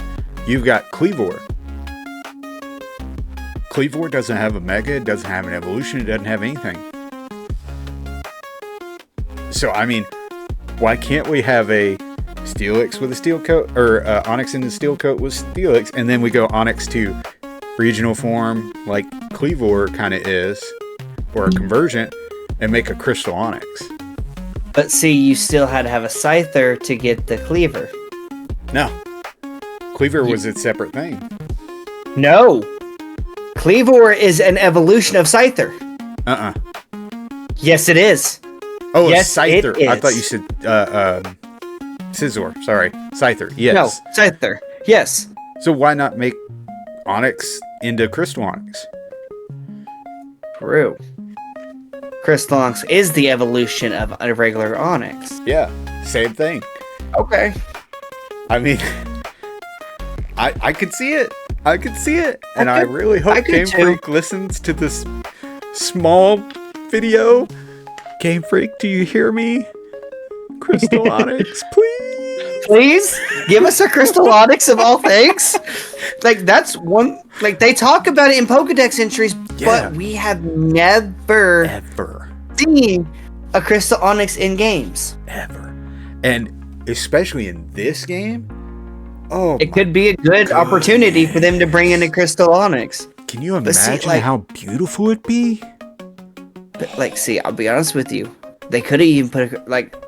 You've got Cleavor. Cleavor doesn't have a Mega, it doesn't have an evolution, it doesn't have anything. So, I mean, why can't we have a Steelix with a steel coat, or Onyx in the steel coat with Steelix, and then we go Onyx to regional form, like Cleavor kind of is, or a conversion, and make a Crystal Onyx? But see, you still had to have a Scyther to get the Cleaver. No. Cleaver was its separate thing. No. Cleavor is an evolution of Scyther. Yes, it is. Oh, yes, Scyther. I thought you said Scizor. Sorry. Scyther. Yes. No, Scyther. Yes. So why not make Onyx into Crystal Onyx? True. Crystal Onyx is the evolution of a regular Onyx. Yeah, same thing. Okay. I mean, I could see it. I could see it. And I really hope Game Freak listens to this small video. Game Freak, do you hear me? Crystal Onyx, please. Please give us a Crystal Onyx of all things. Like, that's one. Like, they talk about it in Pokedex entries, but we have never seen a Crystal Onyx in games. Ever. And especially in this game, it could be a good opportunity for them to bring in a Crystal Onyx. Can you imagine how beautiful it'd be? But, like, see, I'll be honest with you. They could have even put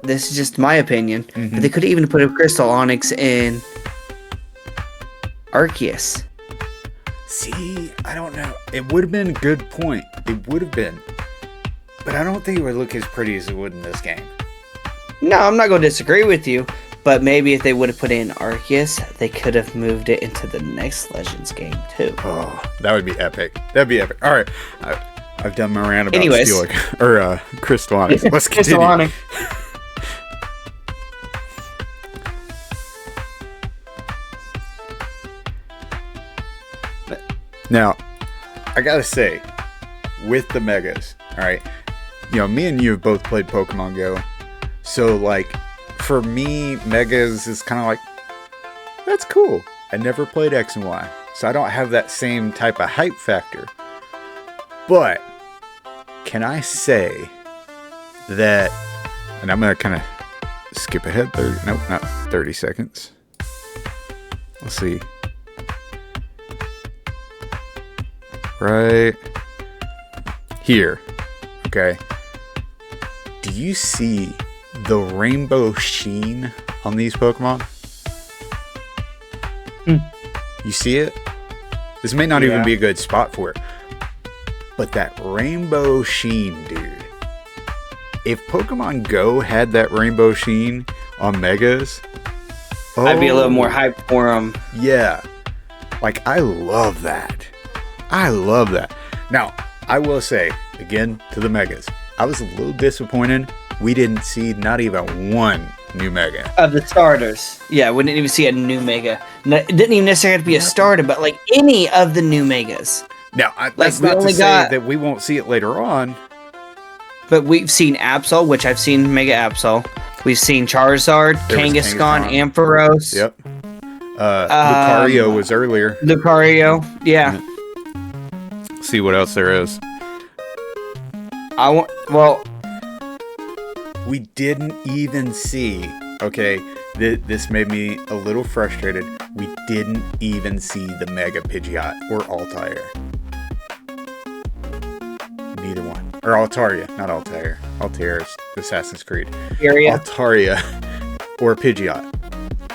this is just my opinion, but they could have even put a Crystal Onyx in Arceus. See, I don't know. It would have been a good point. It would have been. But I don't think it would look as pretty as it would in this game. No, I'm not going to disagree with you. But maybe if they would have put in Arceus, they could have moved it into the next Legends game, too. Oh, that would be epic. That'd be epic. All right. I've done my rant about Steelix, or Crystal Onyx. Let's continue. Crystal Onyx. Now, I gotta say, with the Megas, all right, you know, me and you have both played Pokemon Go, so like, for me, Megas is kind of like, that's cool. I never played X and Y, so I don't have that same type of hype factor. But can I say that, and I'm gonna kind of skip ahead 30, nope, not 30 seconds. Let's see. Right here. Okay. Do you see the rainbow sheen on these Pokemon? You see it? This may not even be a good spot for it. But that rainbow sheen, dude. If Pokemon Go had that rainbow sheen on Megas, I'd be a little more hyped for them. Yeah. Like, I love that. I love that. Now, I will say, again, to the Megas, I was a little disappointed we didn't see not even one new Mega. Of the starters. Yeah, we didn't even see a new Mega. It didn't even necessarily have to be a starter, but like any of the new Megas. Now, that's not to say that we won't see it later on. But we've seen Absol, which I've seen Mega Absol. We've seen Charizard, Kangaskhan, Ampharos. Yep. Lucario was earlier. Lucario, yeah. See what else there is. We didn't even see, okay, this made me a little frustrated. We didn't even see the Mega Pidgeot or Altair. Neither one. Or Altaria, not Altair. Altair is Assassin's Creed. Altaria or Pidgeot.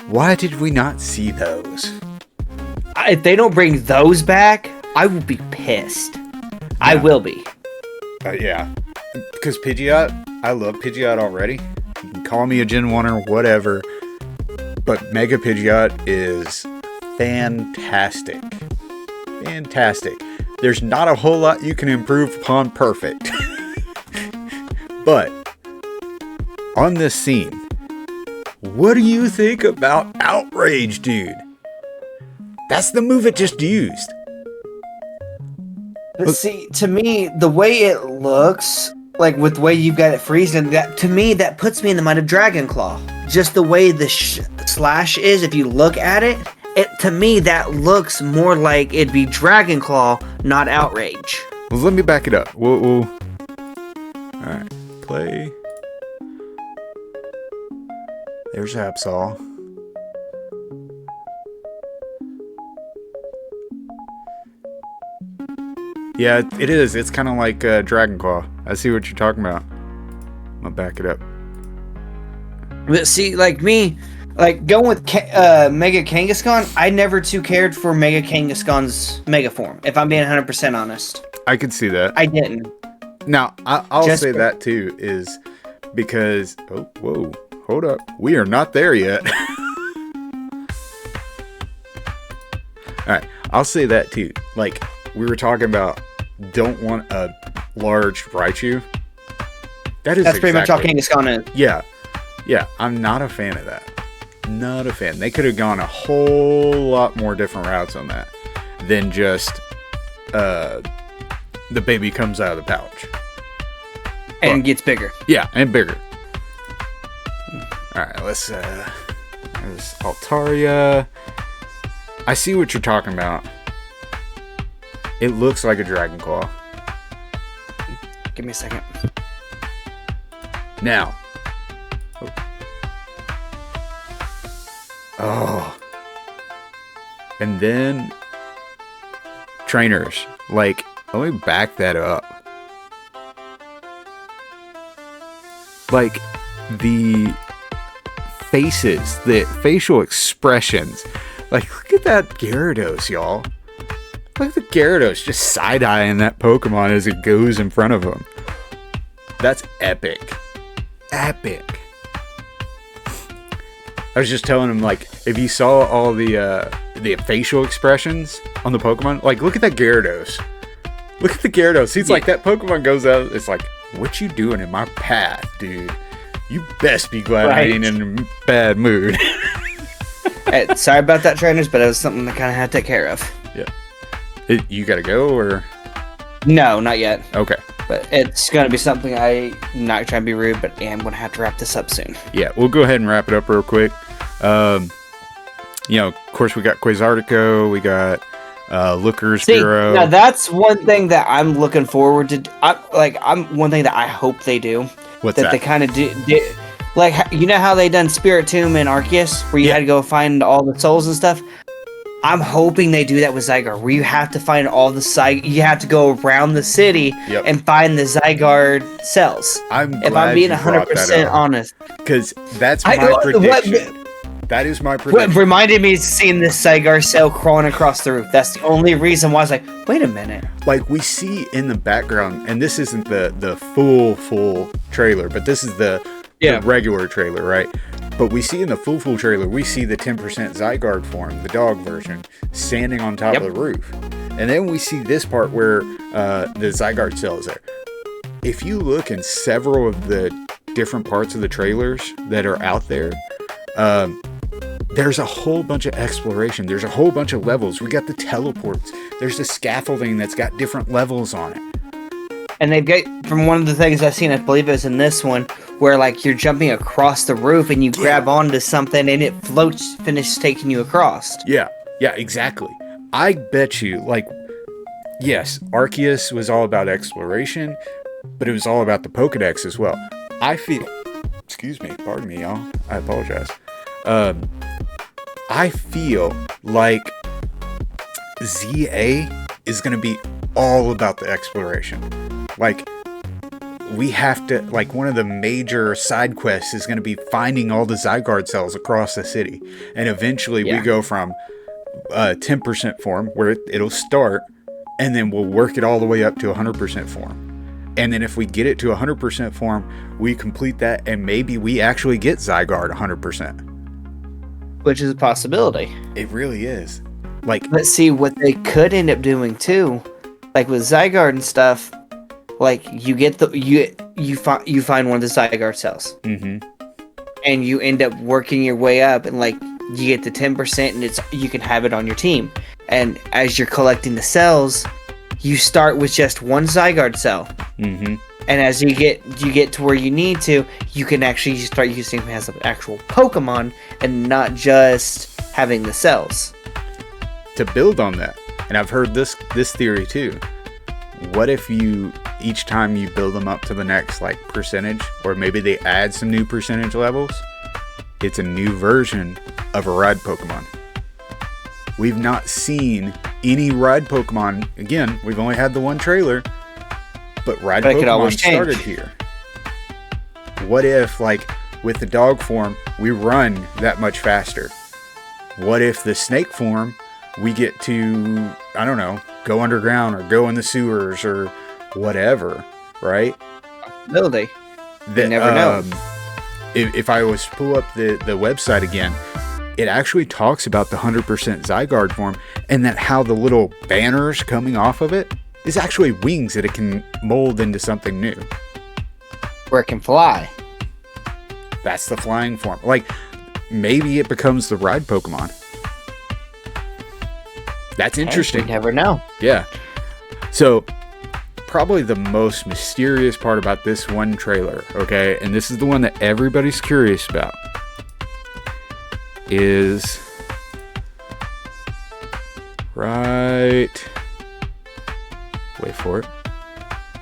Why did we not see those? If they don't bring those back, I will be pissed. Yeah. I will be. Yeah. Because Pidgeot, I love Pidgeot already. You can call me a Gen 1 or whatever. But Mega Pidgeot is fantastic. Fantastic. There's not a whole lot you can improve upon perfect. But on this scene, what do you think about Outrage, dude? That's the move it just used. But see, to me, the way it looks, like with the way you've got it freezing, that to me, that puts me in the mind of Dragon Claw. Just the way the slash is, if you look at it, to me, that looks more like it'd be Dragon Claw, not Outrage. Well, let me back it up. All right, play. There's Absol. Yeah, it is. It's kind of like Dragon Claw. I see what you're talking about. I'm gonna back it up. But see, like me, like going with Mega Kangaskhan, I never too cared for Mega Kangaskhan's Mega form. If I'm being 100% honest, I could see that. I didn't. Now I'll say that too is because whoa, hold up, we are not there yet. All right, I'll say that too. Like we were talking about, don't want a large Raichu. That's pretty much all Kangaskhan is. Yeah, I'm not a fan of that. Not a fan. They could have gone a whole lot more different routes on that than just the baby comes out of the pouch. And gets bigger. Yeah, and bigger. Alright, let's there's Altaria. I see what you're talking about. It looks like a Dragon Claw. Give me a second. Now. Oh. And then trainers. Like, let me back that up. Like, the faces, the facial expressions. Like, look at that Gyarados, y'all. Look at the Gyarados just side-eyeing that Pokemon as it goes in front of him. That's epic. Epic. I was just telling him, like, if you saw all the facial expressions on the Pokemon, like, look at that Gyarados. Look at the Gyarados. He's like, that Pokemon goes out, it's like, what you doing in my path, dude? You best be glad I ain't in a bad mood. Hey, sorry about that, trainers, but it was something I kind of had to take care of. Yeah. You gotta go, or? No, not yet. Okay. But it's going to be something I'm not trying to be rude, but I'm going to have to wrap this up soon. Yeah, we'll go ahead and wrap it up real quick. Of course, we got Quasartico, we got Looker's Bureau. Now that's one thing that I'm looking forward to. One thing that I hope they do. What's that? They kind of do. Like, you know how they done Spiritomb and Arceus, where you had to go find all the souls and stuff? I'm hoping they do that with Zygarde, where you have to find all the you have to go around the city and find the Zygarde cells. If I'm being 100% honest, because that's my prediction. That is my prediction. What reminded me is seeing this Zygarde cell crawling across the roof. That's the only reason why I was like, wait a minute. Like, we see in the background, and this isn't the full trailer, but this is the regular trailer, right? But we see in the full trailer, we see the 10% Zygarde form, the dog version, standing on top of the roof. And then we see this part where the Zygarde cell is there. If you look in several of the different parts of the trailers that are out there, there's a whole bunch of exploration. There's a whole bunch of levels. We got the teleports. There's the scaffolding that's got different levels on it. And they've got, from one of the things I've seen, I believe it was in this one, where like you're jumping across the roof and you grab onto something and it floats, finishes taking you across. Yeah, exactly. I bet you, like, yes, Arceus was all about exploration, but it was all about the Pokedex as well. I feel, excuse me, pardon me, y'all. I apologize. I feel like ZA is going to be all about the exploration. Like, we have to, like, one of the major side quests is going to be finding all the Zygarde cells across the city. And eventually we go from 10% form, where it'll start, and then we'll work it all the way up to 100% form. And then if we get it to 100% form, we complete that, and maybe we actually get Zygarde 100%. Which is a possibility. It really is. Like, let's see what they could end up doing too. Like with Zygarde and stuff, like you get the you find one of the Zygarde cells, and you end up working your way up, and like you get the 10%, and you can have it on your team. And as you're collecting the cells, you start with just one Zygarde cell, and as you get to where you need to, you can actually start using him as an actual Pokemon and not just having the cells. To build on that, and I've heard this theory too. What if you, each time you build them up to the next like percentage, or maybe they add some new percentage levels, it's a new version of a ride Pokemon. We've not seen any ride Pokemon. Again, we've only had the one trailer, but ride Pokemon started here. What if, like, with the dog form, we run that much faster? What if the snake form, we get to, I don't know, go underground or go in the sewers or whatever, right? Possibility. You never know. If I was to pull up the website again, it actually talks about the 100% Zygarde form, and that how the little banners coming off of it is actually wings that it can mold into something new. Where it can fly. That's the flying form. Like, maybe it becomes the ride Pokemon. That's interesting. You never know. Yeah. So, probably the most mysterious part about this one trailer, okay, and this is the one that everybody's curious about, is right, wait for it,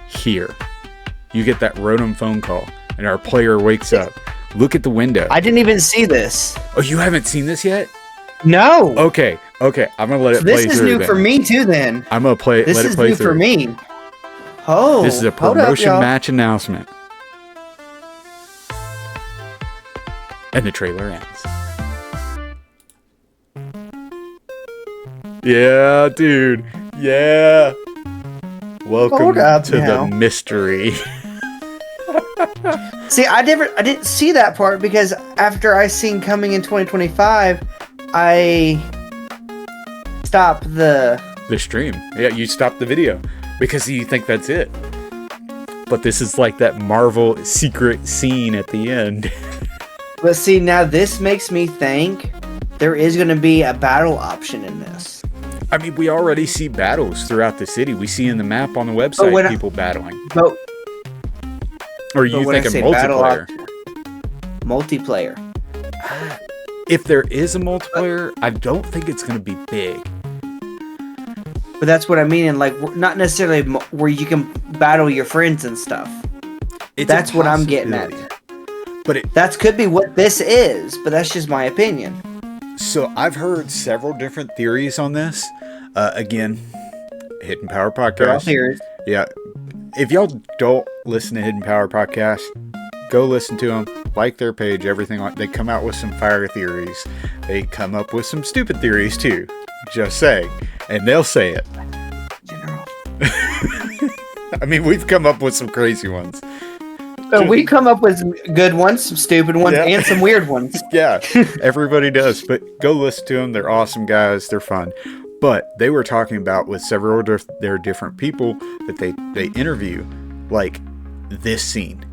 here. You get that Rotom phone call, and our player wakes up. Look at the window. I didn't even see this. Oh, you haven't seen this yet? No. Okay. I'm gonna let it play through. This is new for me too. Then I'm gonna let it play through. This is new for me. Oh, this is a promotion match announcement, and the trailer ends. Yeah, dude. Yeah. Welcome to the mystery. See, I didn't see that part, because after I seen coming in 2025, I stopped the stream. Yeah, you stopped the video because you think that's it. But this is like that Marvel secret scene at the end. But see, now this makes me think there is going to be a battle option in this. I mean, we already see battles throughout the city. We see in the map on the website people battling. Or you think a multiplayer? Multiplayer. If there is a multiplayer, I don't think it's going to be big. But that's what I mean, and like, not necessarily where you can battle your friends and stuff. That's what I'm getting at. But that could be what this is, but that's just my opinion. So I've heard several different theories on this. Again, Hidden Power Podcast. Theories. Yeah. If y'all don't listen to Hidden Power Podcast, go listen to them. Like their page, everything. They come out with some fire theories. They come up with some stupid theories too. Just saying. And they'll say it. General. I mean, we've come up with some crazy ones. We come up with some good ones, some stupid ones, and some weird ones. Yeah, everybody does. But go listen to them. They're awesome guys. They're fun. But they were talking about with several of their different people that they interview, like this scene.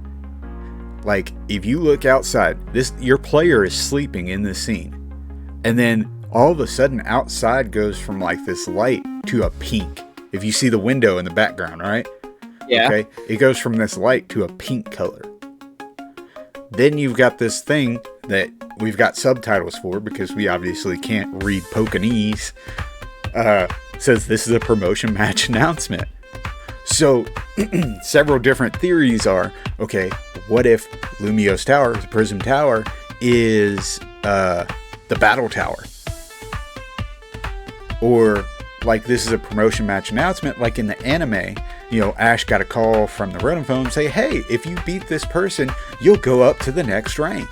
Like, if you look outside, your player is sleeping in this scene. And then all of a sudden outside goes from like this light to a pink. If you see the window in the background, right? Yeah. Okay. It goes from this light to a pink color. Then you've got this thing that we've got subtitles for because we obviously can't read Pocanese. Says this is a promotion match announcement. So several different theories are, okay, what if Lumiose Tower, the Prism Tower, is the Battle Tower? Or like this is a promotion match announcement, like in the anime, you know, Ash got a call from the Rotom phone say, hey, if you beat this person, you'll go up to the next rank.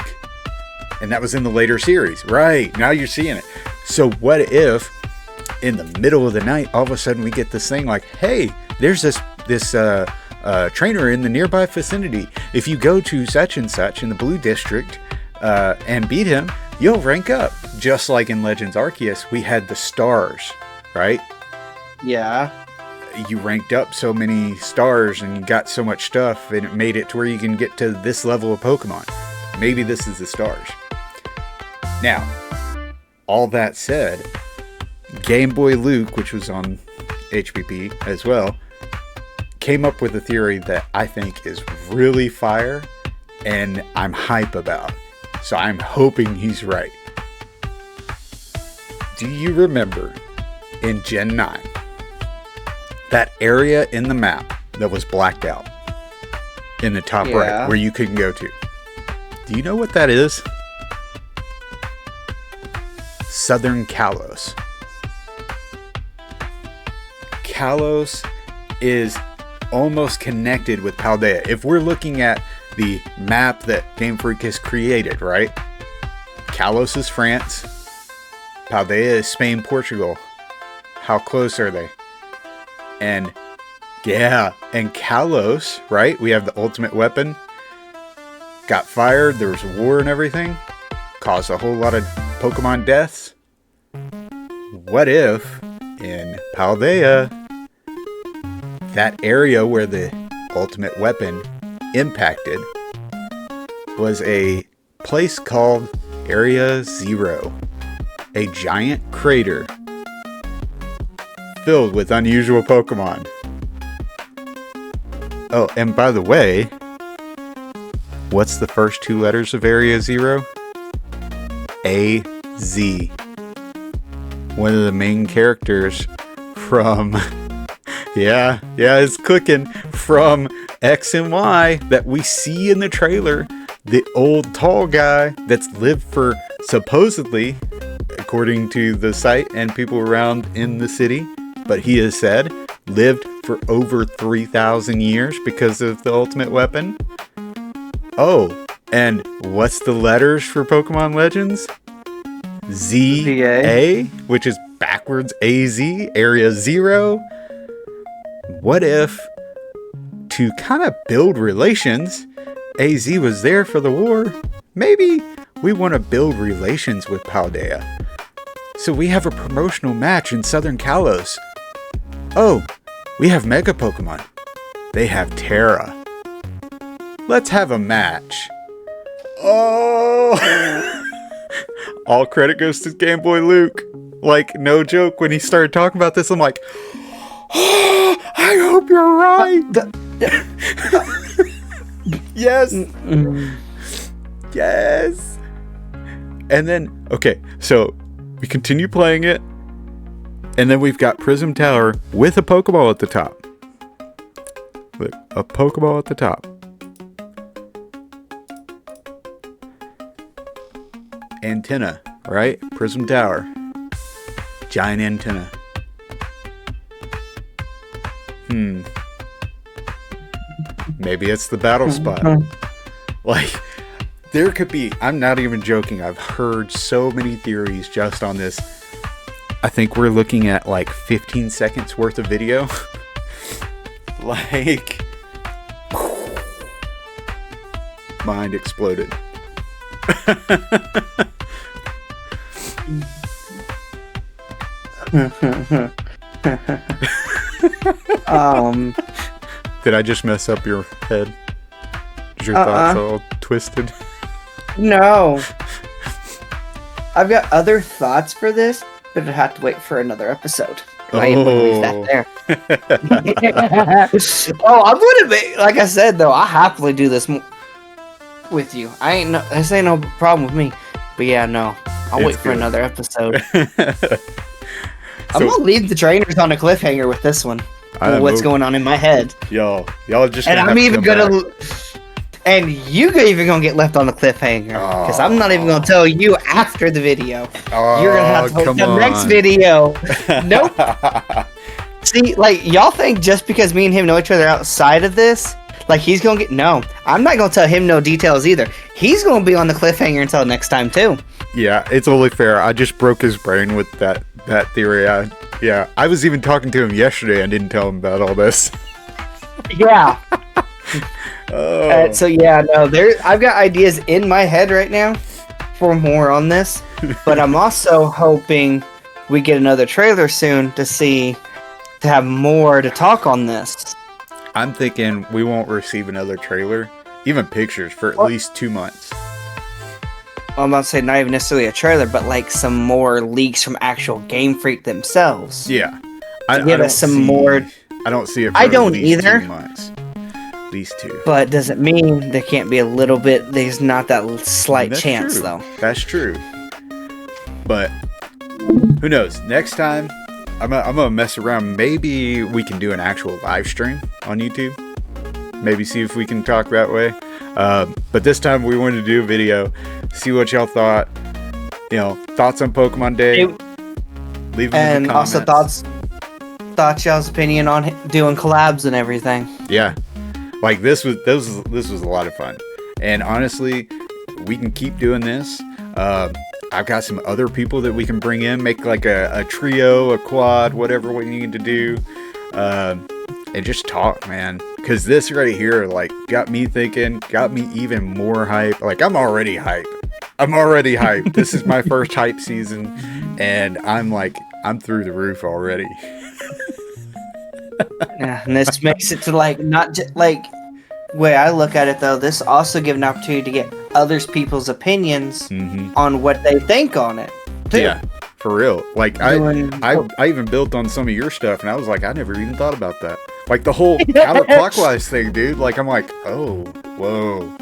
And that was in the later series. Right, now you're seeing it. So what if in the middle of the night, all of a sudden we get this thing like, hey, there's this trainer in the nearby vicinity. If you go to such and such in the blue district and beat him, you'll rank up. Just like in Legends Arceus, we had the stars, right? Yeah. You ranked up so many stars and you got so much stuff and it made it to where you can get to this level of Pokemon. Maybe this is the stars. Now, all that said, Game Boy Luke, which was on HPP as well, came up with a theory that I think is really fire and I'm hype about. So I'm hoping he's right. Do you remember in Gen 9 that area in the map that was blacked out in the top right where you couldn't go to? Do you know what that is? Southern Kalos. Kalos is almost connected with Paldea. If we're looking at the map that Game Freak has created, right? Kalos is France. Paldea is Spain, Portugal. How close are they? And yeah, and Kalos, right? We have the ultimate weapon. Got fired, there was a war and everything. Caused a whole lot of Pokemon deaths. What if in Paldea, that area where the ultimate weapon impacted was a place called Area Zero, a giant crater filled with unusual Pokemon. Oh, and by the way, what's the first two letters of Area Zero? A-Z. One of the main characters from yeah, it's clicking, from X and Y that we see in the trailer. The old tall guy that's lived for, supposedly, according to the site and people around in the city, but he has said, lived for over 3,000 years because of the ultimate weapon. Oh, and what's the letters for Pokemon Legends? Z-A, which is backwards A-Z, Area Zero. What if, to kind of build relations, AZ was there for the war? Maybe we want to build relations with Paldea. So we have a promotional match in Southern Kalos. Oh, we have Mega Pokemon. They have Terra. Let's have a match. Oh! All credit goes to Game Boy Luke. Like, no joke, when he started talking about this, I'm like, oh, I hope you're right. Yes. Yes. And then, okay, so we continue playing it. And then we've got Prism Tower with a Pokeball at the top. Look, a Pokeball at the top. Antenna, right? Prism Tower. Giant antenna. Maybe it's the battle spot. Like, there could be, I'm not even joking, I've heard so many theories just on this. I think we're looking at like 15 seconds worth of video. Like, mind exploded. um Did I just mess up your head? Is your thoughts all twisted? No. I've got other thoughts for this, but I'd have to wait for another episode. I ain't gonna leave that there. I'm gonna be, like I said though, I happily do this with you. This ain't no problem with me. But yeah, no, I'll wait for another episode. I'm gonna leave the trainers on a cliffhanger with this one. What's going on in my head? Y'all just. And I'm even gonna. And you even gonna get left on the cliffhanger because I'm not even gonna tell you after the video. You're gonna have to wait the next video. Nope. See, like y'all think just because me and him know each other outside of this, like he's gonna get no. I'm not gonna tell him no details either. He's gonna be on the cliffhanger until next time too. Yeah, it's only fair. I just broke his brain with that theory. I was even talking to him yesterday and didn't tell him about all this. Yeah. So yeah, no, I've got ideas in my head right now for more on this, but I'm also hoping we get another trailer soon to have more to talk on this. I'm thinking we won't receive another trailer, even pictures, for at least 2 months. I'm about to say not even necessarily a trailer, but like some more leaks from actual Game Freak themselves. Yeah, give us some more. I don't see it. I don't either. 2 months. These two. But does it mean there can't be a little bit? There's not that slight chance, true. Though. That's true. But who knows? Next time, I'm gonna mess around. Maybe we can do an actual live stream on YouTube. Maybe see if we can talk that way. But this time we wanted to do a video, see what y'all thought. Thoughts on Pokemon Day. Leave them in the comments. And also thoughts y'all's opinion on doing collabs and everything. Yeah. Like this was a lot of fun, and honestly, we can keep doing this. I've got some other people that we can bring in, make like a trio, a quad, whatever we need to do, and just talk, man. Because this right here, like, got me thinking, got me even more hype. Like, I'm already hype. This is my first hype season, and I'm through the roof already. Yeah, and this makes it to like not just like way I look at it though. This also gives an opportunity to get others people's opinions on what they think on it. Too. Yeah, for real. Like I even built on some of your stuff, and I was like, I never even thought about that. Like the whole counterclockwise thing, dude. Like I'm like, oh, whoa,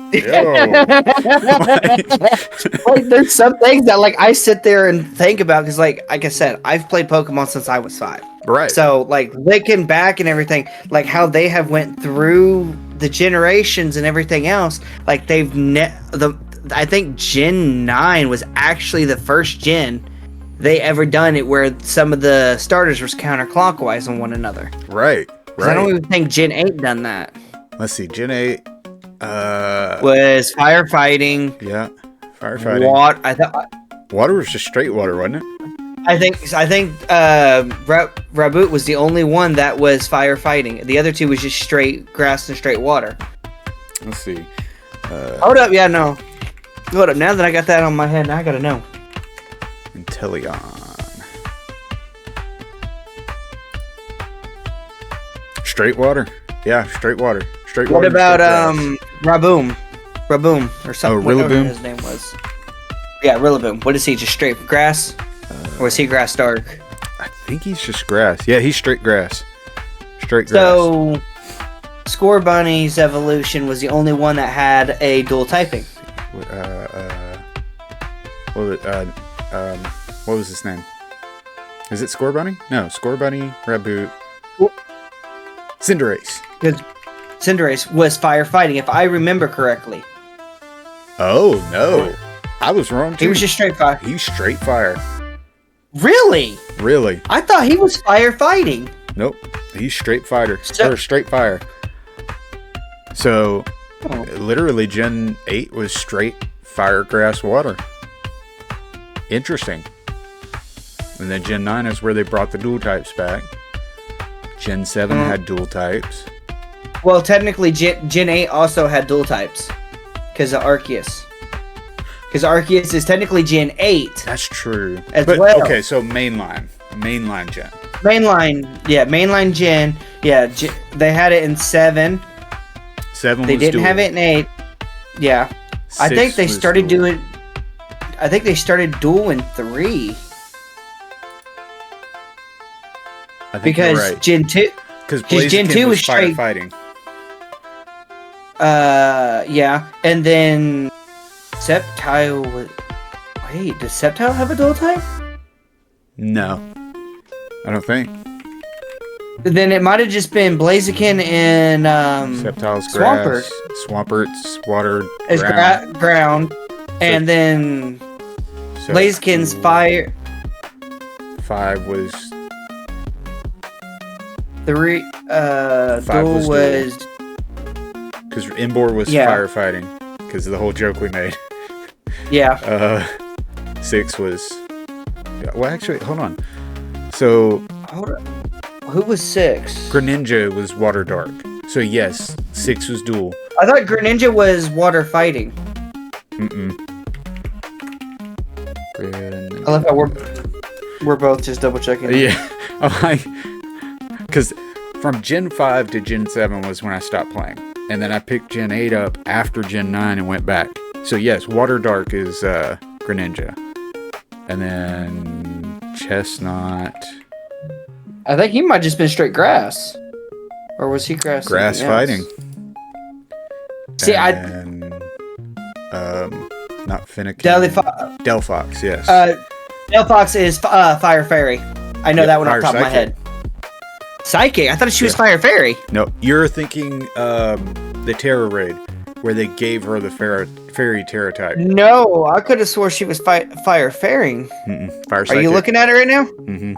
like there's some things that like I sit there and think about because like I said, I've played Pokemon since I was 5. Right. So like looking back and everything, like how they have went through the generations and everything else, like they've I think Gen 9 was actually the first gen they ever done it where some of the starters was counterclockwise on one another. Right. I don't even think Gen 8 done that. Let's see, Gen 8 was firefighting. Yeah, firefighting. Water was just straight water, wasn't it? I think Raboot was the only one that was firefighting. The other two was just straight grass and straight water. Let's see. Hold up, yeah, no. Hold up, now that I got that on my head, now I gotta know. Inteleon. Straight water. Yeah, straight water. What about Raboom or something? Whatever Rillaboom? His name was. Yeah, Rillaboom. What is he? Just straight grass? Or is he grass dark? I think he's just grass. Yeah, he's straight grass. So, Scorbunny's evolution was the only one that had a dual typing. What was his name? Is it Scorbunny? No, Scorbunny, Raboot, Cinderace. Because Cinderace was firefighting, if I remember correctly. Oh, no. I was wrong, too. He was just straight fire. He's straight fire. Really? Really. I thought he was firefighting. Nope. He's straight fighter. Or straight fire. So, literally, Gen 8 was straight fire, grass, water. Interesting. And then Gen 9 is where they brought the dual types back. Gen 7 had dual types. Well, technically, Gen 8 also had dual types. Because of Arceus. Because Arceus is technically Gen 8. That's true. Well. Okay, so mainline gen. Mainline gen. Yeah, they had it in 7. 7 They was didn't dual. have it in 8. Yeah. I think they started dual. doing. I think they started dual in 3. I think Because you're right. Gen 2. Because Gen 2 was straight firefighting. Yeah. And then Sceptile was. Wait, does Sceptile have a dual type? No. I don't think. Then it might have just been Blaziken and Sceptile's Swampert. grass. Swampert's water. It's ground. ground. And then So Blaziken's fire. 5 was 3. 5 Dual was. Because Embor was firefighting. Because of the whole joke we made. Yeah. 6 was. Well, actually, hold on. So. Hold on. Who was 6? Greninja was water dark. So yes, 6 was dual. I thought Greninja was water fighting. I love how we're both just double checking. Yeah. Because from Gen 5 to Gen 7 was when I stopped playing. And then I picked Gen 8 up after Gen 9 and went back. So yes, water dark is Greninja. And then Chestnut. I think he might just been straight grass. Or was he grass? Grass fighting. See, not Fennekin. Delphox, yes. Delphox is Fire Fairy. I know that one off the top of my head. Psychic? I thought she was Fire Fairy. No, you're thinking the Terra Raid, where they gave her the Fairy Terra type. No, I could have swore she was Fire Fairing. Fire Psychic. Are you looking at her right now? Mm-hmm.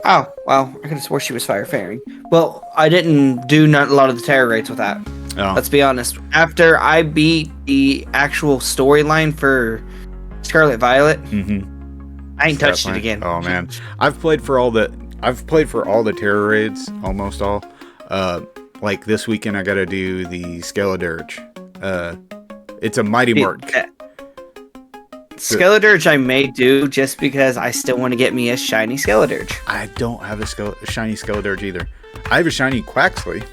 Oh, well, I could have swore she was Fire Fairing. Well, I didn't do a lot of the Terra Raids with that. Oh. Let's be honest. After I beat the actual storyline for Scarlet Violet, I ain't touched it again. Oh man, I've played for all the Terra Raids, almost all. Like this weekend, I got to do the Skeledirge. It's a Mighty Mark. Skeledirge I may do just because I still want to get me a shiny Skeledirge. I don't have a shiny Skeledirge either. I have a shiny Quaxley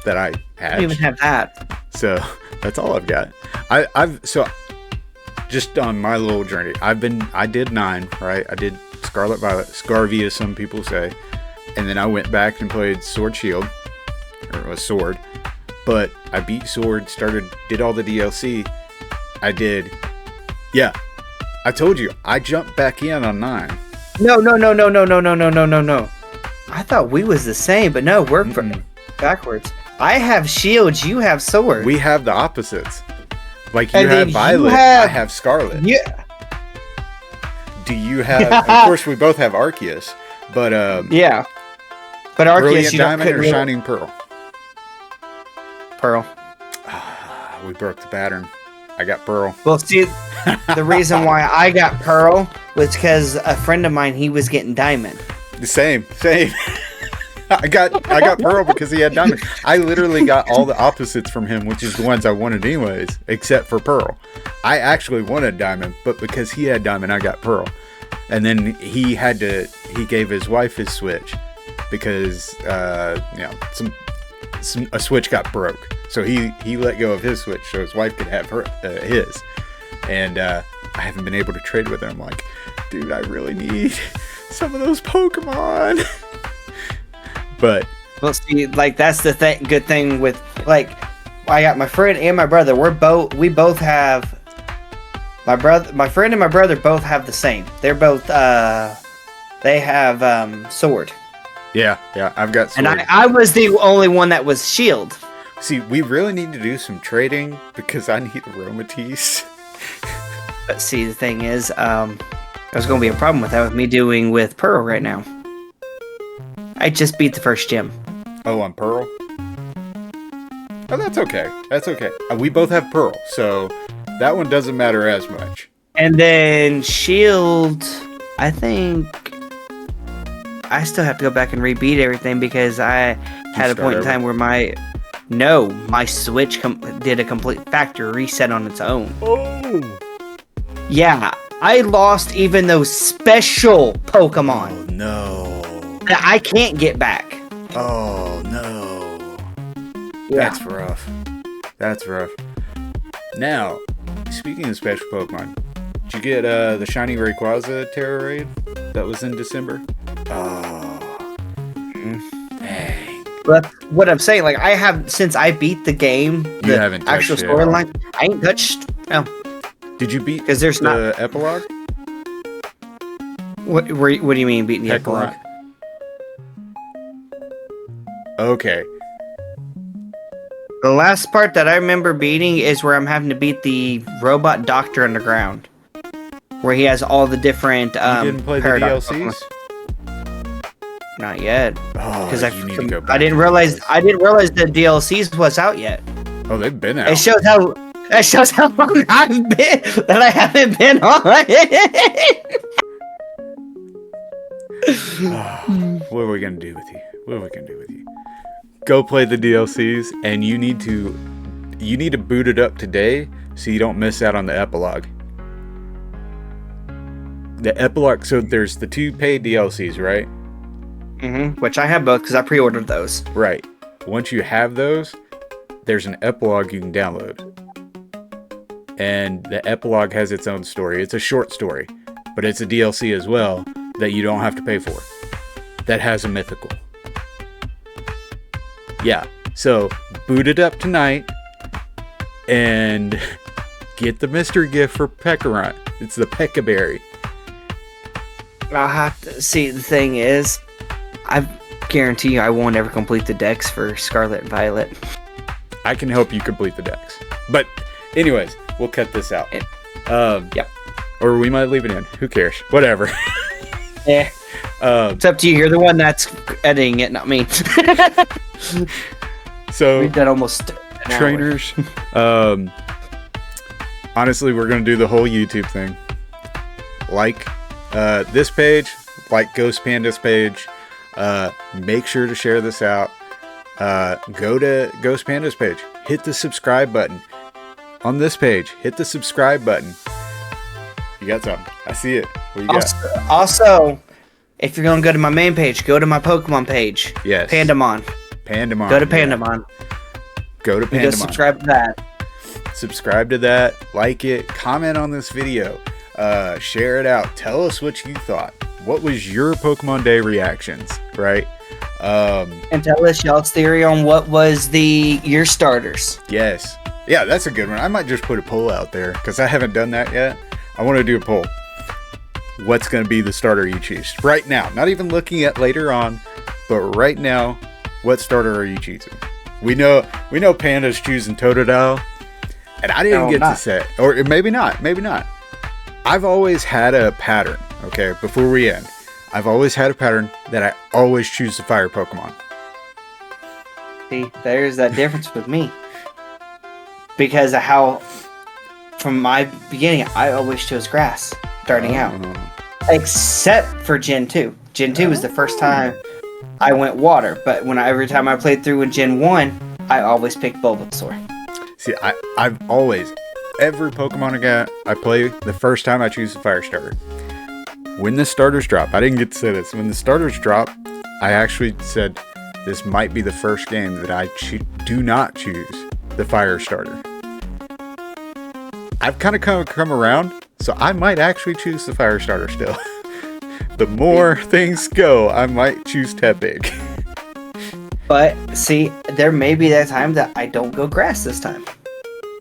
that I had. I don't even have that. So that's all I've got. I've just on my little journey. I did 9, right? I did Scarlet Violet, Scarvia, some people say, and then I went back and played Sword Shield, or it was Sword. But I beat Sword, did all the DLC. I did. Yeah, I told you, I jumped back in on 9. No. I thought we was the same, but no, we're backwards. I have shields, you have sword. We have the opposites. Like you have Violet, I have Scarlet. Yeah. Do you have? Of course, we both have Arceus, but yeah. But Arceus, Brilliant you Diamond or really... Shining Pearl? Pearl. We broke the pattern. I got Pearl. Well, see, the reason why I got Pearl was because a friend of mine, he was getting Diamond. The same. I got Pearl because he had Diamond. I literally got all the opposites from him, which is the ones I wanted anyways, except for Pearl. I actually wanted Diamond, but because he had Diamond, I got Pearl. And then he gave his wife his Switch because a Switch got broke. So he let go of his Switch so his wife could have his. And I haven't been able to trade with him. I'm like, dude, I really need some of those Pokemon. But well, see, like that's the good thing with like I got my friend and my brother. We both have my friend and my brother both have the same. They're both they have sword. Yeah, I've got sword. And I was the only one that was shield. See, we really need to do some trading because I need Aromatisse. But see, the thing is, there's going to be a problem with that with me doing with Pearl right now. I just beat the first gym. Oh, on Pearl? Oh, that's okay. That's okay. We both have Pearl, so that one doesn't matter as much. And then Shield, I think I still have to go back and rebeat everything because I had a point in time where my Switch did a complete factory reset on its own. Oh! Yeah, I lost even those special Pokemon. Oh, no. That I can't get back. Oh, no. Yeah. That's rough. Now, speaking of special Pokemon, did you get the Shiny Rayquaza Terra Raid that was in December? Oh. Dang. But what I'm saying, like, I have, since I beat the game, You the haven't actual touched it. storyline, I ain't touched. No. Did you beat Because there's the epilogue? What do you mean beating the epilogue? Okay. The last part that I remember beating is where I'm having to beat the robot doctor underground, where he has all the different you didn't play the DLCs? Not yet. Because I didn't realize the DLCs was out yet. Oh, they've been out. It shows how long I've been that I haven't been on it. What are we gonna do with you? Go play the DLCs, and you need to boot it up today so you don't miss out on the epilogue. The epilogue. So there's the 2 paid DLCs, right? Mm-hmm. Which I have both because I pre-ordered those. Right. Once you have those, there's an epilogue you can download, and the epilogue has its own story. It's a short story, but it's a DLC as well that you don't have to pay for. That has a mythical. Yeah, so boot it up tonight and get the mystery gift for Pekkarunt. It's the Pekka-berry. I'll have to see. The thing is, I guarantee you I won't ever complete the decks for Scarlet and Violet. I can help you complete the decks. But anyways, we'll cut this out. Yep. Or we might leave it in. Who cares? Whatever. Yeah. It's up to you. You're the one that's editing it, not me. So we've done almost an trainers. Honestly, we're gonna do the whole YouTube thing. Like this page, like GhostPanda's page. Make sure to share this out. Go to GhostPanda's page. Hit the subscribe button. On this page, hit the subscribe button. You got something. I see it. What you got? Also, if you're going to go to my main page, go to my Pokemon page. Yes. Pandamon. Go to Pandamon. Go to Pandamon. Go subscribe to that. Subscribe to that. Like it. Comment on this video. Share it out. Tell us what you thought. What was your Pokemon Day reactions, right? And tell us y'all's theory on what was your starters. Yes. Yeah, that's a good one. I might just put a poll out there because I haven't done that yet. I want to do a poll. What's going to be the starter you choose right now? Not even looking at later on, but right now, what starter are you choosing? We know Panda's choosing Totodile, and I didn't get to say, or maybe not. I've always had a pattern. Okay, before we end, I've always had a pattern that I always choose the fire Pokemon. See, there's that difference with me. Because of how, from my beginning, I always chose grass starting out. Except for Gen 2. Gen 2 was the first time I went water. But every time I played through in Gen 1, I always picked Bulbasaur. See, I've always, every Pokemon I play, the first time I choose the fire starter. When the starters drop, I didn't get to say this. When the starters drop, I actually said, this might be the first game that I do not choose the fire starter. I've kind of come around, so I might actually choose the fire starter still. The more things go, I might choose Tepig. But see, there may be that time that I don't go grass this time.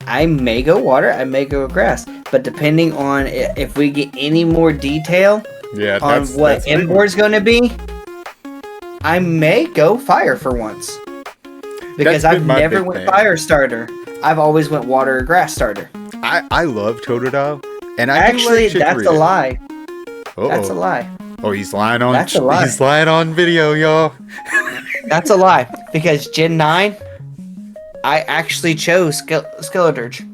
I may go water, I may go grass, but depending on if we get any more detail on what inboard's going to be, I may go fire for once. Because I've never went fire starter. I've always went water or grass starter. I love Totodile, and I actually that's a lie. That's a lie. Oh, he's lying on. That's a lie. He's lying on video, y'all. That's a lie because Gen 9, I actually chose Skeleturge.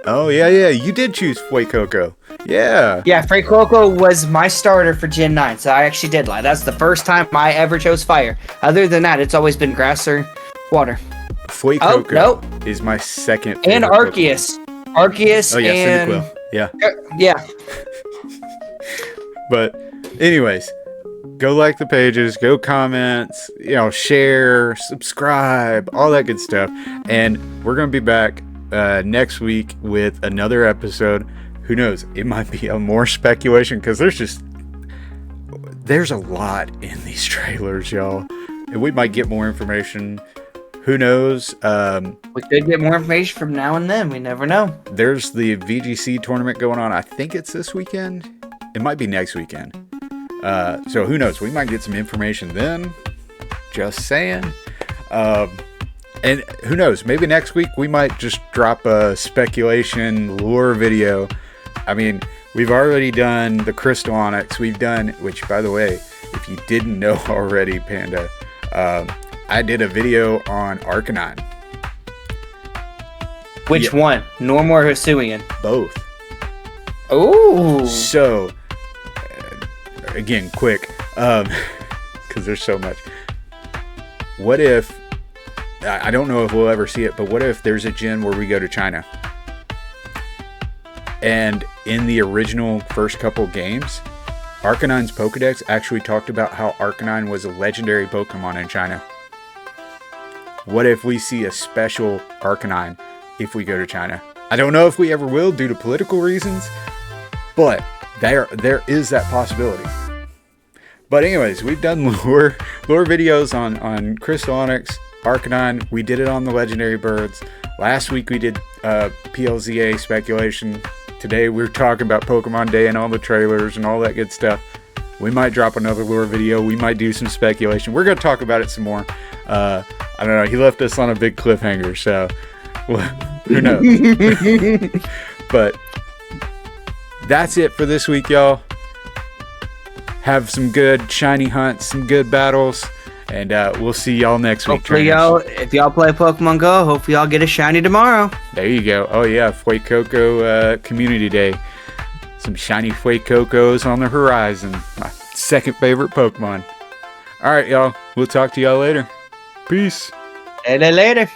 Oh yeah, you did choose Fuecoco. Yeah. Yeah, Fuecoco was my starter for Gen 9, so I actually did lie. That's the first time I ever chose fire. Other than that, it's always been grass or water. Fuecoco is my second favorite. And Arceus. Arceus and... Cyndaquil. Yeah. Yeah. But anyways, go like the pages, go comments, share, subscribe, all that good stuff. And we're going to be back next week with another episode. Who knows? It might be a more speculation because there's a lot in these trailers, y'all. And we might get more information. Who knows? We could get more information from now and then. We never know. There's the VGC tournament going on. I think it's this weekend. It might be next weekend. So who knows? We might get some information then. Just saying. And who knows? Maybe next week we might just drop a speculation lure video. I mean, we've already done the Crystal Onyx. We've done, which by the way, if you didn't know already, Panda, I did a video on Arcanine. Which one? Normal or Hisuian? Both. Oh. So, again, quick, because there's so much. What if, I don't know if we'll ever see it, but what if there's a gen where we go to China? And in the original first couple games, Arcanine's Pokedex actually talked about how Arcanine was a legendary Pokemon in China. What if we see a special Arcanine if we go to China? I don't know if we ever will due to political reasons, but there is that possibility. But anyways, we've done lure videos on Crystal Onyx, Arcanine. We did it on the legendary birds. Last week we did PLZA speculation. Today we're talking about Pokemon Day and all the trailers and all that good stuff. We might drop another lure video. We might do some speculation. We're going to talk about it some more. I don't know. He left us on a big cliffhanger, so who knows? But that's it for this week, y'all. Have some good shiny hunts, some good battles, and we'll see y'all next week. Hopefully, if y'all play Pokemon Go, hopefully y'all get a shiny tomorrow. There you go. Oh yeah, Fuecoco Community Day. Some shiny Fuecocos on the horizon. My second favorite Pokemon. All right, y'all. We'll talk to y'all later. Peace. Later.